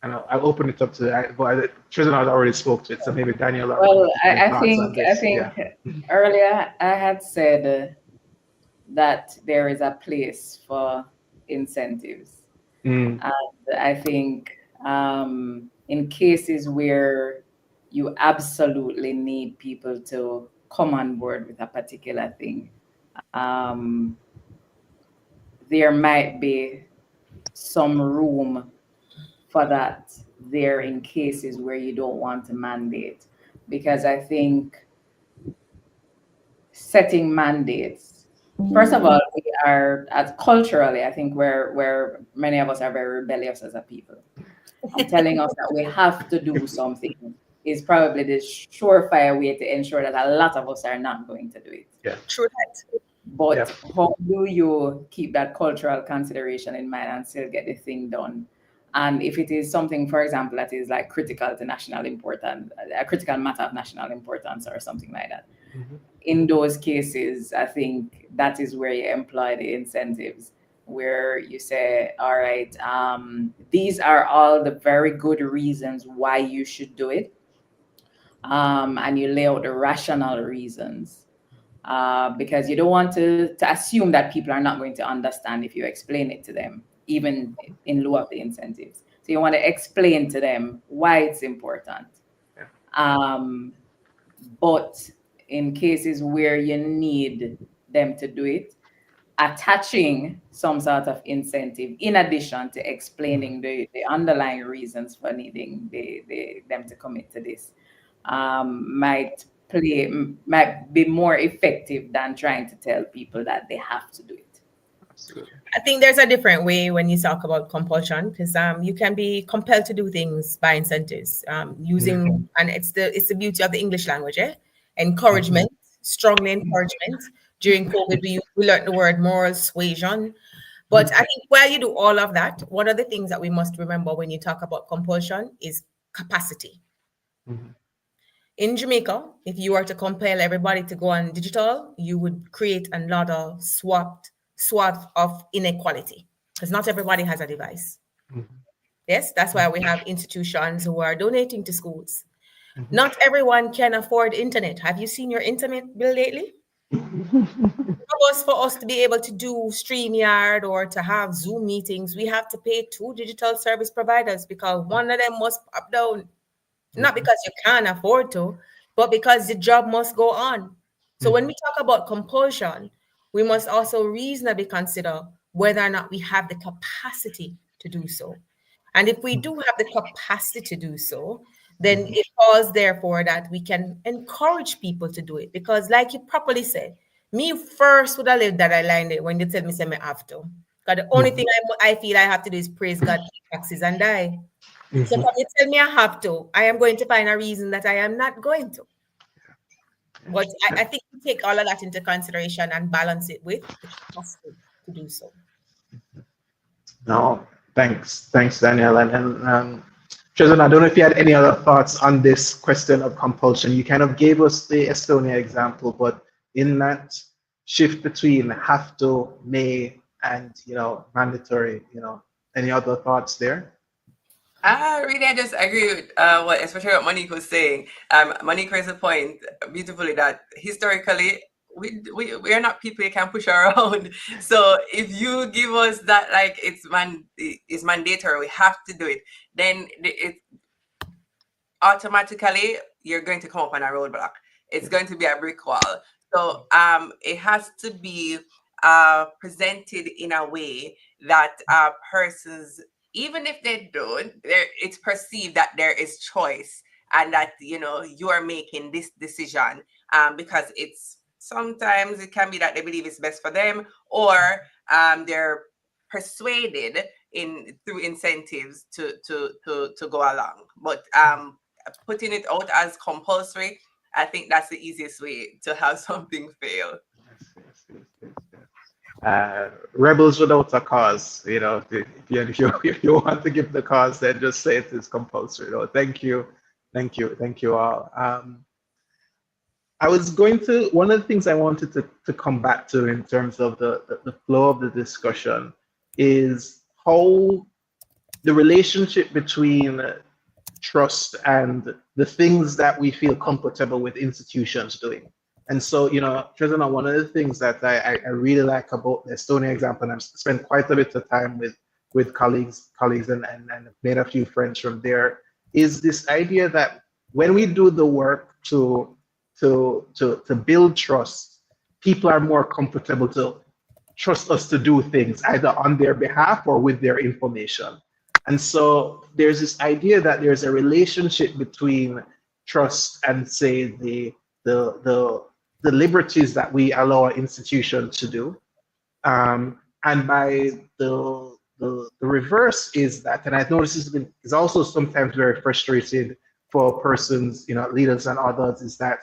And I'll open it up to that, but Trezona already spoke to it, so maybe Daniel. Well, I think earlier I had said that there is a place for incentives. And I think in cases where you absolutely need people to come on board with a particular thing, there might be some room for that there in cases where you don't want to mandate. Because I think setting mandates, first of all, we are, as culturally, I think where many of us are very rebellious as a people. And telling us that we have to do something is probably the surefire way to ensure that a lot of us are not going to do it. Yeah. True that. But how do you keep that cultural consideration in mind and still get the thing done? And if it is something, for example, that is like critical to national importance, a critical matter of national importance or something like that, in those cases, I think that is where you employ the incentives, where you say, all right, these are all the very good reasons why you should do it. And you lay out the rational reasons. Because you don't want to assume that people are not going to understand if you explain it to them, even in lieu of the incentives. So you want to explain to them why it's important. But in cases where you need them to do it, attaching some sort of incentive in addition to explaining the underlying reasons for needing them to commit to this might be more effective than trying to tell people that they have to do it. Absolutely. I think there's a different way when you talk about compulsion, because you can be compelled to do things by incentives using, and it's the beauty of the English language, encouragement, strongly encouragement. During COVID, we learned the word moral suasion. But I think while you do all of that, one of the things that we must remember when you talk about compulsion is capacity. In Jamaica, if you were to compel everybody to go on digital, you would create another swath of inequality, because not everybody has a device. Yes, that's why we have institutions who are donating to schools. Not everyone can afford internet. Have you seen your internet bill lately? For us to be able to do StreamYard or to have Zoom meetings, we have to pay 2 digital service providers because one of them must pop down. Not because you can't afford to, but because the job must go on. So when we talk about compulsion, we must also reasonably consider whether or not we have the capacity to do so. And if we do have the capacity to do so, then it falls therefore that we can encourage people to do it. Because like you properly said, me first would have lived that I lined it when you tell me say me have to. Because the only thing I feel I have to do is praise God, pay taxes and die. So Mhm. when you tell me I have to, I am going to find a reason that I am not going to. But I think we take all of that into consideration and balance it with the capacity to do so. No, thanks, Daniel. And Tristan, I don't know if you had any other thoughts on this question of compulsion. You kind of gave us the Estonia example, but in that shift between have to, may, and mandatory, any other thoughts there? Really, I just agree with what, especially what Monique was saying. Monique raised a point beautifully that historically we are not people you can push around. So if you give us that like it's mandatory, we have to do it, then it automatically you're going to come up on a roadblock. It's going to be a brick wall. So it has to be presented in a way that persons, even if they don't, it's perceived that there is choice and that you are making this decision because it's sometimes it can be that they believe it's best for them, or they're persuaded in through incentives to go along. But putting it out as compulsory, I think that's the easiest way to have something fail. Rebels without a cause, if you want to give the cause, then just say it is compulsory. Thank you all. I was going to, one of the things I wanted to come back to in terms of the flow of the discussion is how the relationship between trust and the things that we feel comfortable with institutions doing. And so, Tristan, one of the things that I really like about the Estonia example, and I've spent quite a bit of time with colleagues and made a few friends from there, is this idea that when we do the work to build trust, people are more comfortable to trust us to do things either on their behalf or with their information. And so there's this idea that there's a relationship between trust and, say, the liberties that we allow our institution to do. And by the reverse is that, and I've noticed is also sometimes very frustrated for persons, leaders and others, is that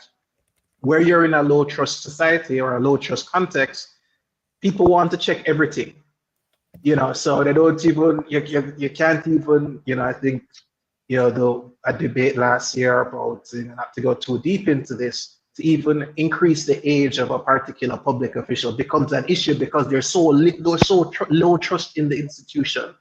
where you're in a low trust society or a low trust context, people want to check everything. So they don't even, you can't even, I think, a debate last year about, not to go too deep into this, to even increase the age of a particular public official becomes an issue because there's low trust in the institution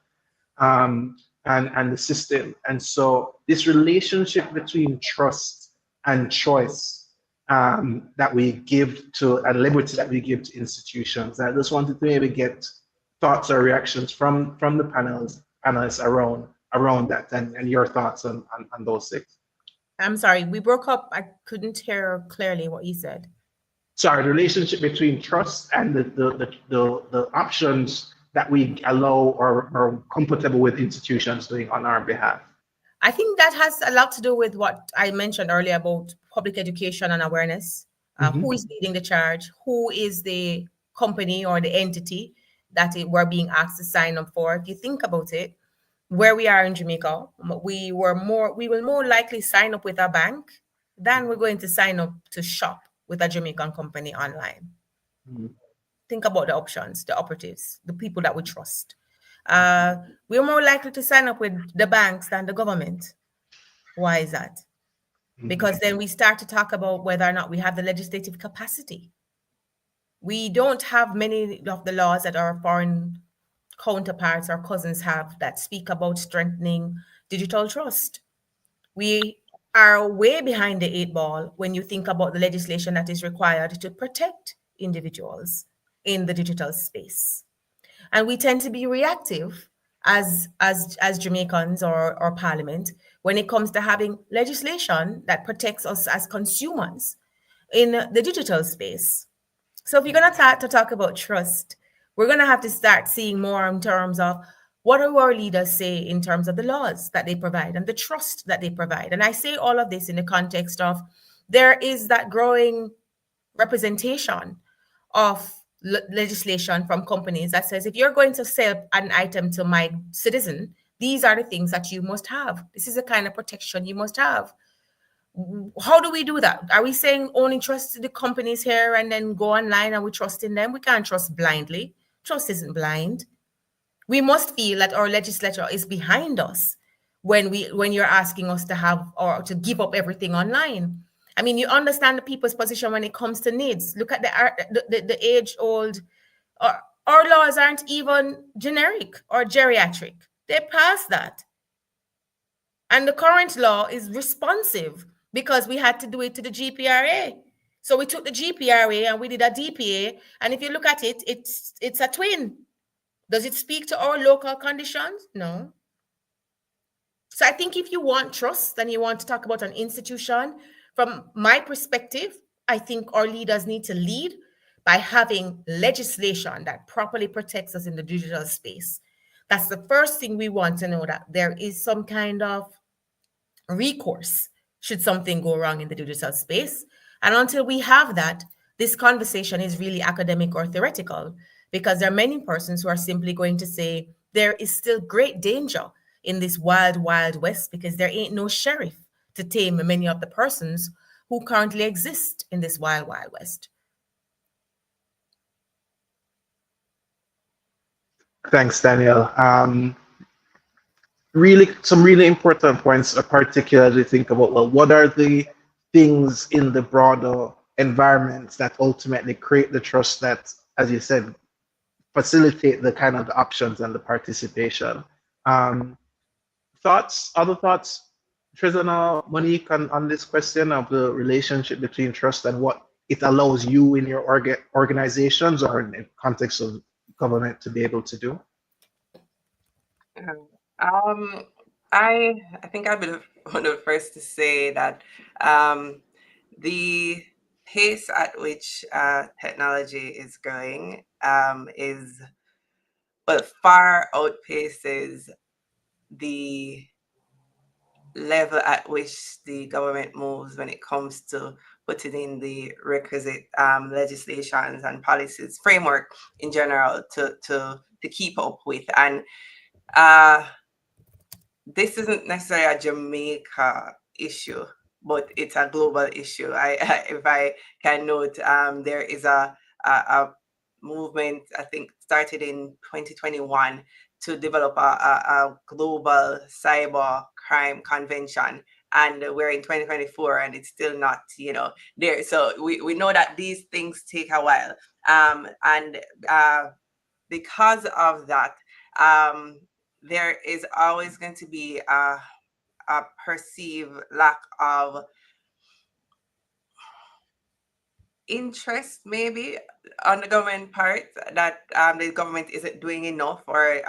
and the system. And so this relationship between trust and choice that we give to, and liberty that we give to institutions. I just wanted to maybe get thoughts or reactions from the panelists around that, and your thoughts on those things. I'm sorry, we broke up. I couldn't hear clearly what you said. Sorry, the relationship between trust and the options that we allow or are comfortable with institutions doing on our behalf. I think that has a lot to do with what I mentioned earlier about public education and awareness. Who is leading the charge? Who is the company or the entity that we're being asked to sign up for? If you think about it, where we are in Jamaica, we will more likely sign up with a bank than we're going to sign up to shop with a Jamaican company online. Think about the options, the operatives, the people that we trust. We're more likely to sign up with the banks than the government. Why is that? Because then we start to talk about whether or not we have the legislative capacity. We don't have many of the laws that our foreign counterparts or cousins have that speak about strengthening digital trust. We are way behind the eight ball when you think about the legislation that is required to protect individuals in the digital space. And we tend to be reactive as Jamaicans or Parliament when it comes to having legislation that protects us as consumers in the digital space. So if you're going to talk about trust, we're going to have to start seeing more in terms of What do our leaders say in terms of the laws that they provide and the trust that they provide? And I say all of this in the context of there is that growing representation of legislation from companies that says if you're going to sell an item to my citizen, these are the things that you must have. This is the kind of protection you must have. How do we do that? Are we saying only trust the companies here and then go online and we trust in them? We can't trust blindly. Trust isn't blind. We must feel that our legislature is behind us when you're asking us to have or to give up everything online. I mean, you understand the people's position when it comes to needs. Look at the age old. Our laws aren't even generic or geriatric. They're past that. And the current law is responsive because we had to do it to the GPRA. So we took the GPRA and we did a DPA. And if you look at it, it's a twin. Does it speak to our local conditions? No. So I think if you want trust and you want to talk about an institution, from my perspective, I think our leaders need to lead by having legislation that properly protects us in the digital space. That's the first thing we want to know, that there is some kind of recourse should something go wrong in the digital space. And until we have that, this conversation is really academic or theoretical, because there are many persons who are simply going to say there is still great danger in this wild, wild west because there ain't no sheriff to tame many of the persons who currently exist in this wild, wild west. Thanks, Daniel. Really, some really important points, particularly think about, well, what are the things in the broader environment that ultimately create the trust that, as you said, facilitate the kind of the options and the participation. Um, other thoughts, Trizana, Monique, on this question of the relationship between trust and what it allows you in your organizations or in the context of government to be able to do? Um, I think I'll be one of the first to say that the pace at which technology is growing is, well, far outpaces the level at which the government moves when it comes to putting in the requisite legislations and policies, framework in general to keep up with. And this isn't necessarily a Jamaica issue, but it's a global issue. If I can note, there is a movement, I think started in 2021, to develop a global cyber crime convention. And we're in 2024 and it's still not, there. So we know that these things take a while. And because of that, there is always going to be a perceived lack of interest, maybe, on the government part, that the government isn't doing enough, or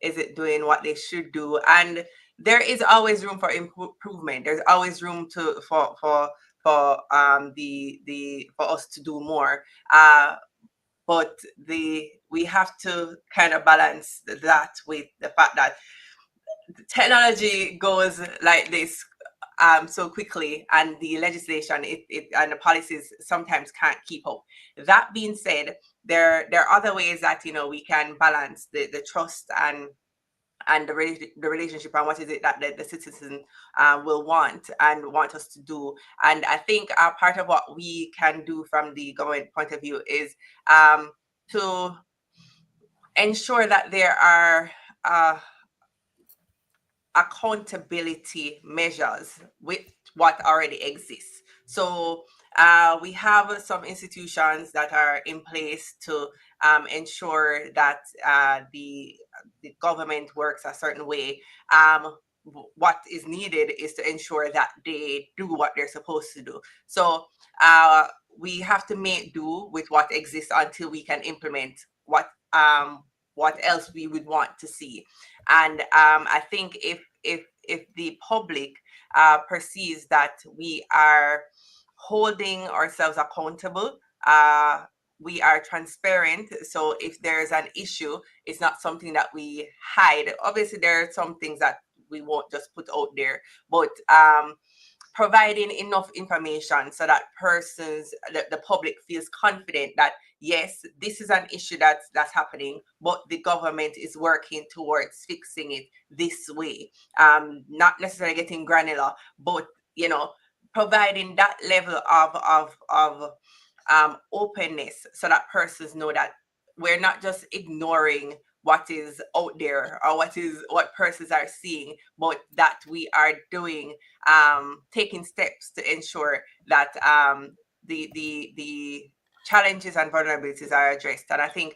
is it doing what they should do. And there is always room for improvement. There's always room for us to do more. But we have to kind of balance that with the fact that technology goes like this so quickly, and the legislation and the policies sometimes can't keep up. That being said, there are other ways that we can balance the trust and the relationship, and what is it that the citizen will want us to do. And I think part of what we can do from the government point of view is to ensure that there are accountability measures with what already exists. So we have some institutions that are in place to ensure that the government works a certain way. What is needed is to ensure that they do what they're supposed to do. So we have to make do with what exists until we can implement what else we would want to see. And I think if the public perceives that we are holding ourselves accountable, we are transparent. So if there's an issue, it's not something that we hide. Obviously, there are some things that we won't just put out there, but providing enough information so that the public feels confident that yes, this is an issue that's happening, but the government is working towards fixing it this way. Not necessarily getting granular, but providing that level of openness so that persons know that we're not just ignoring what is out there or what persons are seeing, but that we are doing taking steps to ensure that the challenges and vulnerabilities are addressed. And I think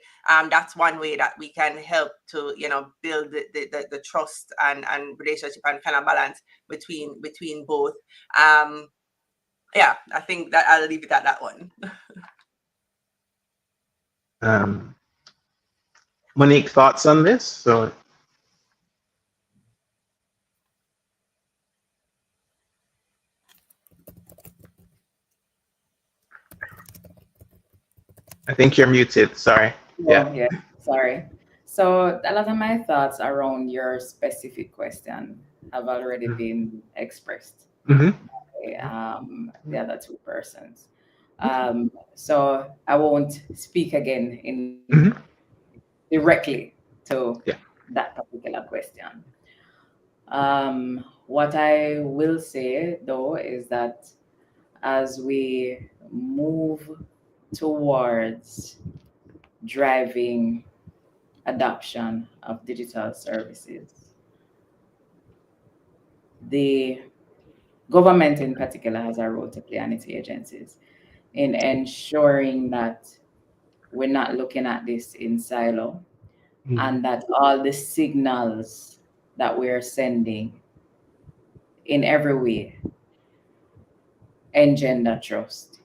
that's one way that we can help to build the trust and relationship and kind of balance between both. Yeah, I think that I'll leave it at that one. Monique, thoughts on this? So I think you're muted. Sorry. Oh, yeah, sorry. So a lot of my thoughts around your specific question have already been expressed Mm-hmm. by the other two persons. So I won't speak again in Mm-hmm. directly to Yeah. that particular question. What I will say though is that as we move towards driving adoption of digital services, the government in particular has a role to play, and its agencies, in ensuring that we're not looking at this in silo, and that all the signals that we're sending in every way engender trust.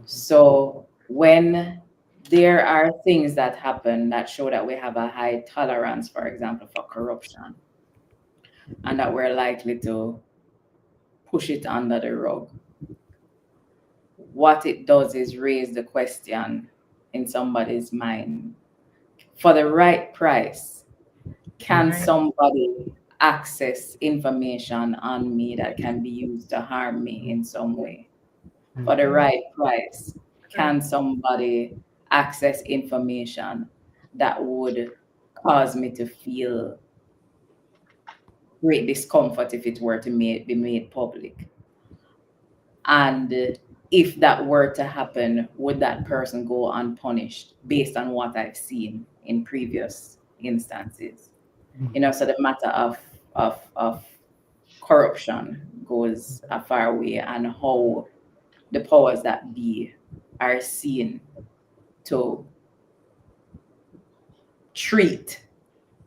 So when there are things that happen that show that we have a high tolerance, for example, for corruption, and that we're likely to push it under the rug, what it does is raise the question in somebody's mind: for the right price, can Right. somebody access information on me that can be used to harm me in some way? For the right price, can somebody access information that would cause me to feel great discomfort if it were to be made public? And if that were to happen, would that person go unpunished based on what I've seen in previous instances? So the matter of corruption goes a far way, and how the powers that be are seen to treat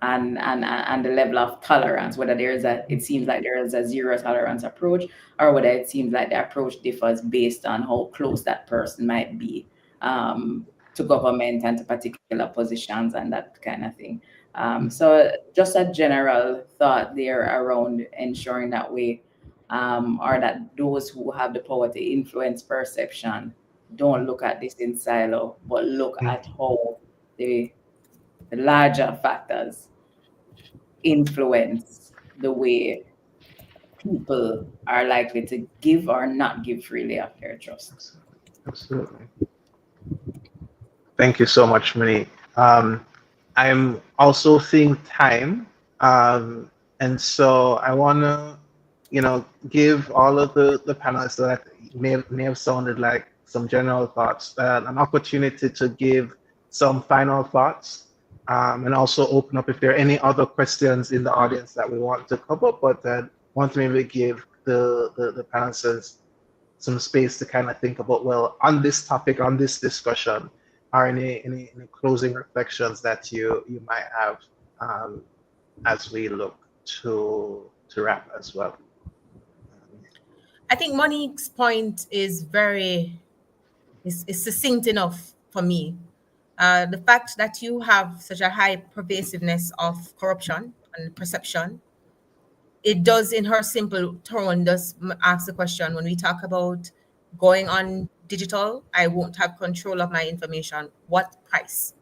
and the level of tolerance, whether it seems like there is a zero tolerance approach, or whether it seems like the approach differs based on how close that person might be to government and to particular positions and that kind of thing. So just a general thought there around ensuring that we or that those who have the power to influence perception don't look at this in silo, but look at how the larger factors influence the way people are likely to give or not give freely of their trust. Absolutely. Thank you so much, Monique. I'm also seeing time, and so I want to, give all of the panelists that may have sounded like some general thoughts, an opportunity to give some final thoughts, and also open up if there are any other questions in the audience that we want to cover, but want to maybe give the panelists some space to kind of think about, well, on this topic, on this discussion, are any closing reflections that you might have as we look to wrap as well. I think Monique's point is is succinct enough for me. The fact that you have such a high pervasiveness of corruption and perception, it does, in her simple tone, does ask the question when we talk about going on digital, I won't have control of my information. What price?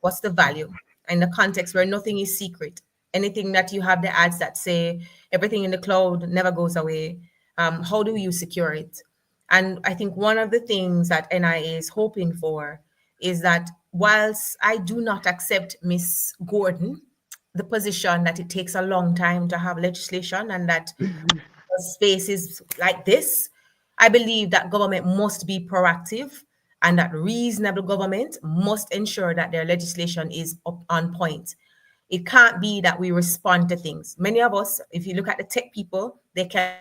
What's the value? In the context where nothing is secret, anything that you have the ads that say everything in the cloud never goes away, how do you secure it? And I think one of the things that NIA is hoping for is that whilst I do not accept Miss Gordon, the position that it takes a long time to have legislation and that spaces like this, I believe that government must be proactive and that reasonable government must ensure that their legislation is up on point. It can't be that we respond to things. Many of us, if you look at the tech people, they can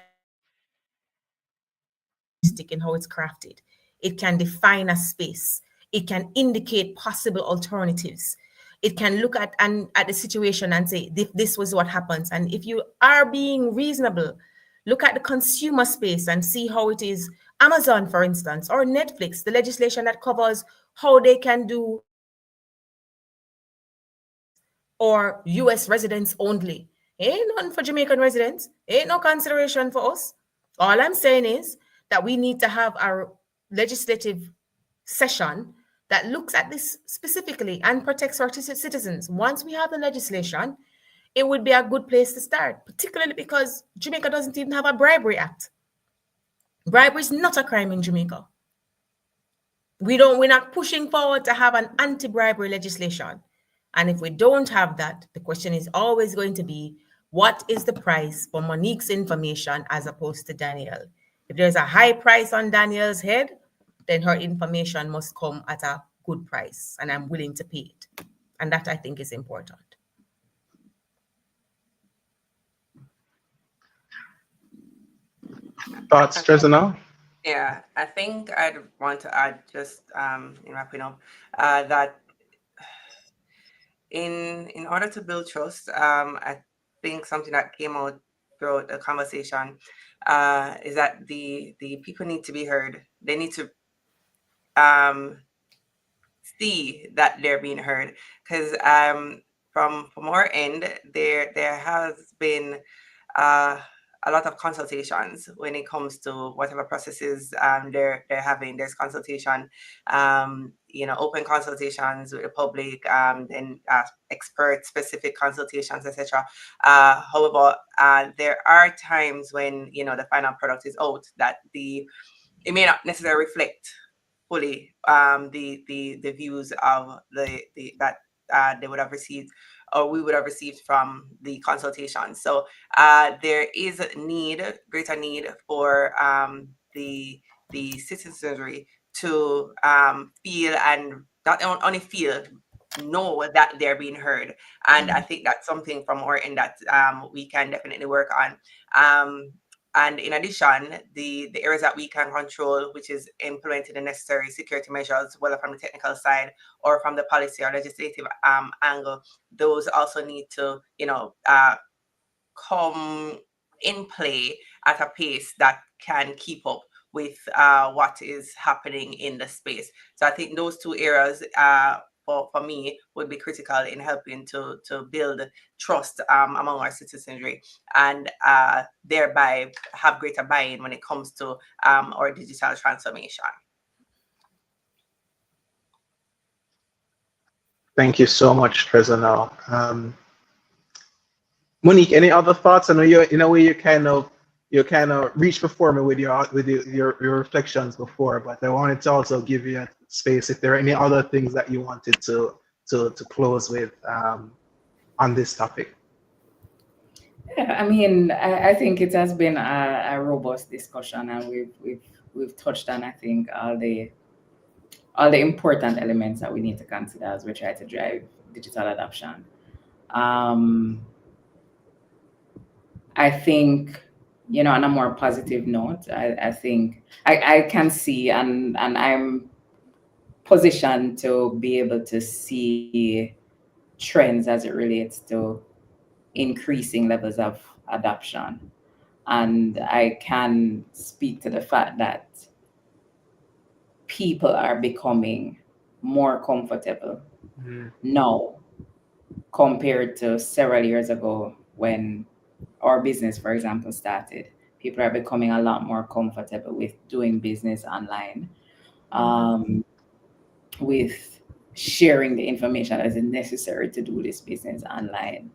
stick in how it's crafted. It can define a space. It can indicate possible alternatives. It can look at the situation and say, this was what happens. And if you are being reasonable, look at the consumer space and see how it is. Amazon, for instance, or Netflix, the legislation that covers how they can do or US residents only. Ain't nothing for Jamaican residents. Ain't no consideration for us. All I'm saying is that we need to have our legislative session that looks at this specifically and protects our citizens. Once we have the legislation, it would be a good place to start, particularly because Jamaica doesn't even have a bribery act. Bribery is not a crime in Jamaica. We're not pushing forward to have an anti-bribery legislation. And if we don't have that, the question is always going to be, what is the price for Monique's information as opposed to Daniel? If there's a high price on Daniel's head, then her information must come at a good price, and I'm willing to pay it. And that I think is important. Thoughts, Trezano? Yeah, I think I'd want to add just in wrapping up that in order to build trust, I think something that came out throughout the conversation is that the people need to be heard. They need to see that they're being heard, because from our end, there has been a lot of consultations when it comes to whatever processes they're having. There's consultation, open consultations with the public, then expert specific consultations, etc. However, there are times when the final product is out that it may not necessarily reflect fully the views of that they would have received or we would have received from the consultation. So there is a greater need for the citizenry to feel, and not only feel, know that they're being heard. And I think that's something from our end that we can definitely work on. And in addition, the areas that we can control, which is implementing the necessary security measures, whether from the technical side or from the policy or legislative angle, those also need to, come in play at a pace that can keep up with what is happening in the space. So I think those two areas for me would be critical in helping to build trust among our citizenry, and thereby have greater buy-in when it comes to our digital transformation. Thank you so much, Trezano. Monique, any other thoughts? I know you in a way you kind of reached before me with your reflections before, but I wanted to also give you a space if there are any other things that you wanted to close with on this topic. Yeah, I mean, I think it has been a robust discussion, and we've touched on, I think, all the important elements that we need to consider as we try to drive digital adoption. I think, on a more positive note, I think I can see, and I'm positioned to be able to see trends as it relates to increasing levels of adoption. And I can speak to the fact that people are becoming more comfortable now compared to several years ago when our business, for example, started. People are becoming a lot more comfortable with doing business online. with sharing the information that is necessary to do this business online,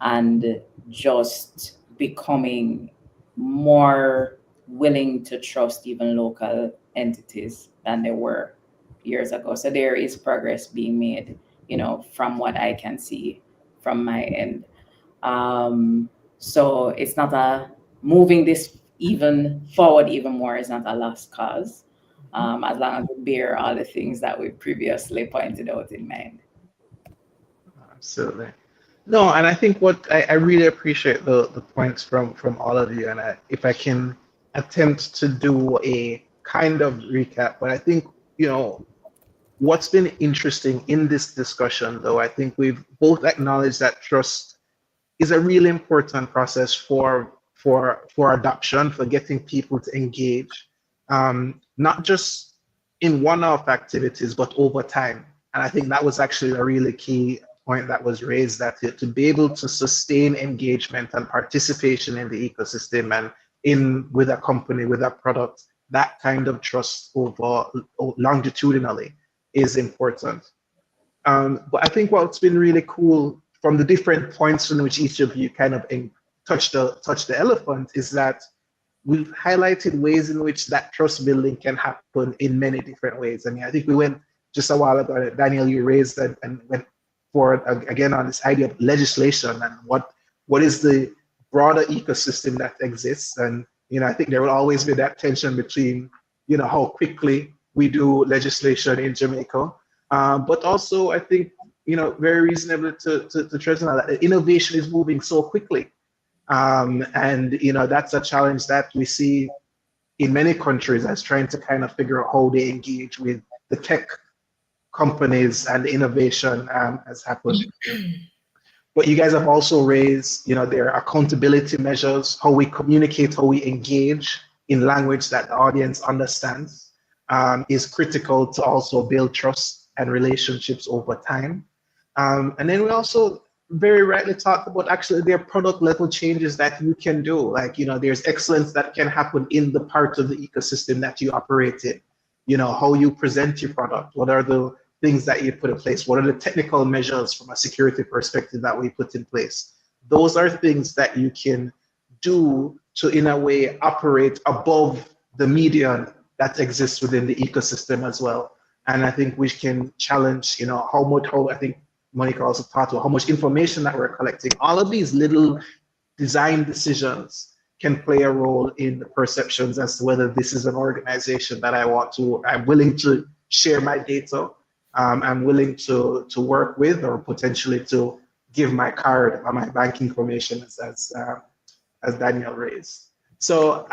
and just becoming more willing to trust even local entities than they were years ago. So there is progress being made, from what I can see from my end. So it's not a moving this even forward even more is not a lost cause, as long as we bear all the things that we previously pointed out in mind. Absolutely. No, and I think what I really appreciate the points from all of you, and if I can attempt to do a kind of recap, but I think what's been interesting in this discussion, though, I think we've both acknowledged that trust is a really important process for adoption, for getting people to engage, not just in one-off activities, but over time. And I think that was actually a really key point that was raised, that to be able to sustain engagement and participation in the ecosystem and in with a company, with a product, that kind of trust over longitudinally is important. But I think what's been really cool from the different points in which each of you kind of touched the elephant is that we've highlighted ways in which that trust building can happen in many different ways. I mean, I think we went just a while ago, Daniel, you raised and went forward again on this idea of legislation and what is the broader ecosystem that exists. And, I think there will always be that tension between, how quickly we do legislation in Jamaica. But also, I think, very reasonable to treasure that innovation is moving so quickly. And, that's a challenge that we see in many countries as trying to kind of figure out how they engage with the tech companies and the innovation has happened. But you guys have also raised, their accountability measures, how we communicate, how we engage in language that the audience understands is critical to also build trust and relationships over time. And then we also very rightly talked about actually there are product level changes that you can do. Like, there's excellence that can happen in the part of the ecosystem that you operate in. How you present your product, what are the things that you put in place, what are the technical measures from a security perspective that we put in place. Those are things that you can do to, in a way, operate above the median that exists within the ecosystem as well. And I think we can challenge, how I think Monica also talked about how much information that we're collecting. All of these little design decisions can play a role in the perceptions as to whether this is an organization that I'm willing to share my data, I'm willing to work with, or potentially to give my card or my bank information as Daniel raised. So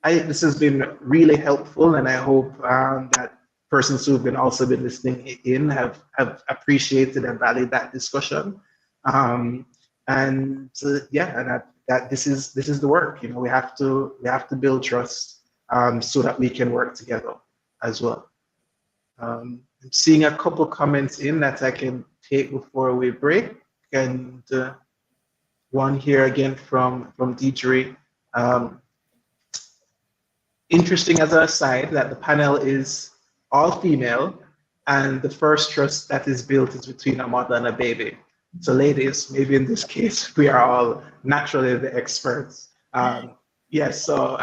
this has been really helpful, and I hope that persons who've also been listening in have appreciated and valued that discussion. And that this is the work. We have to build trust so that we can work together as well. I'm seeing a couple comments in that I can take before we break, and one here again from Deidre. Interesting as an aside that the panel is all female, and the first trust that is built is between a mother and a baby. So ladies, maybe in this case, we are all naturally the experts. Yes, so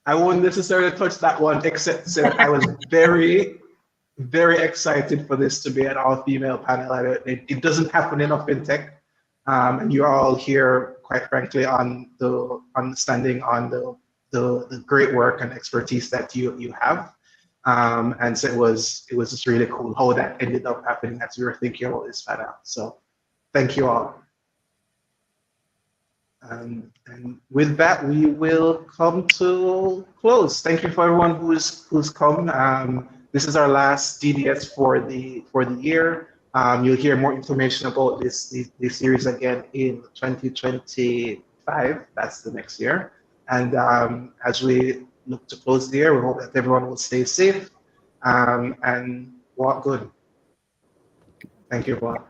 I won't necessarily touch that one, except to say that I was very, very excited for this to be an all-female panel. It doesn't happen enough in tech, and you're all here, quite frankly, on the understanding on the great work and expertise that you have. And so it was just really cool how that ended up happening as we were thinking about this panel. So thank you all. And with that, we will come to close. Thank you for everyone who's come. This is our last DDS for the year. You'll hear more information about this series again in 2025. That's the next year. And as we look to close the year, we hope that everyone will stay safe and walk good. Thank you, everyone.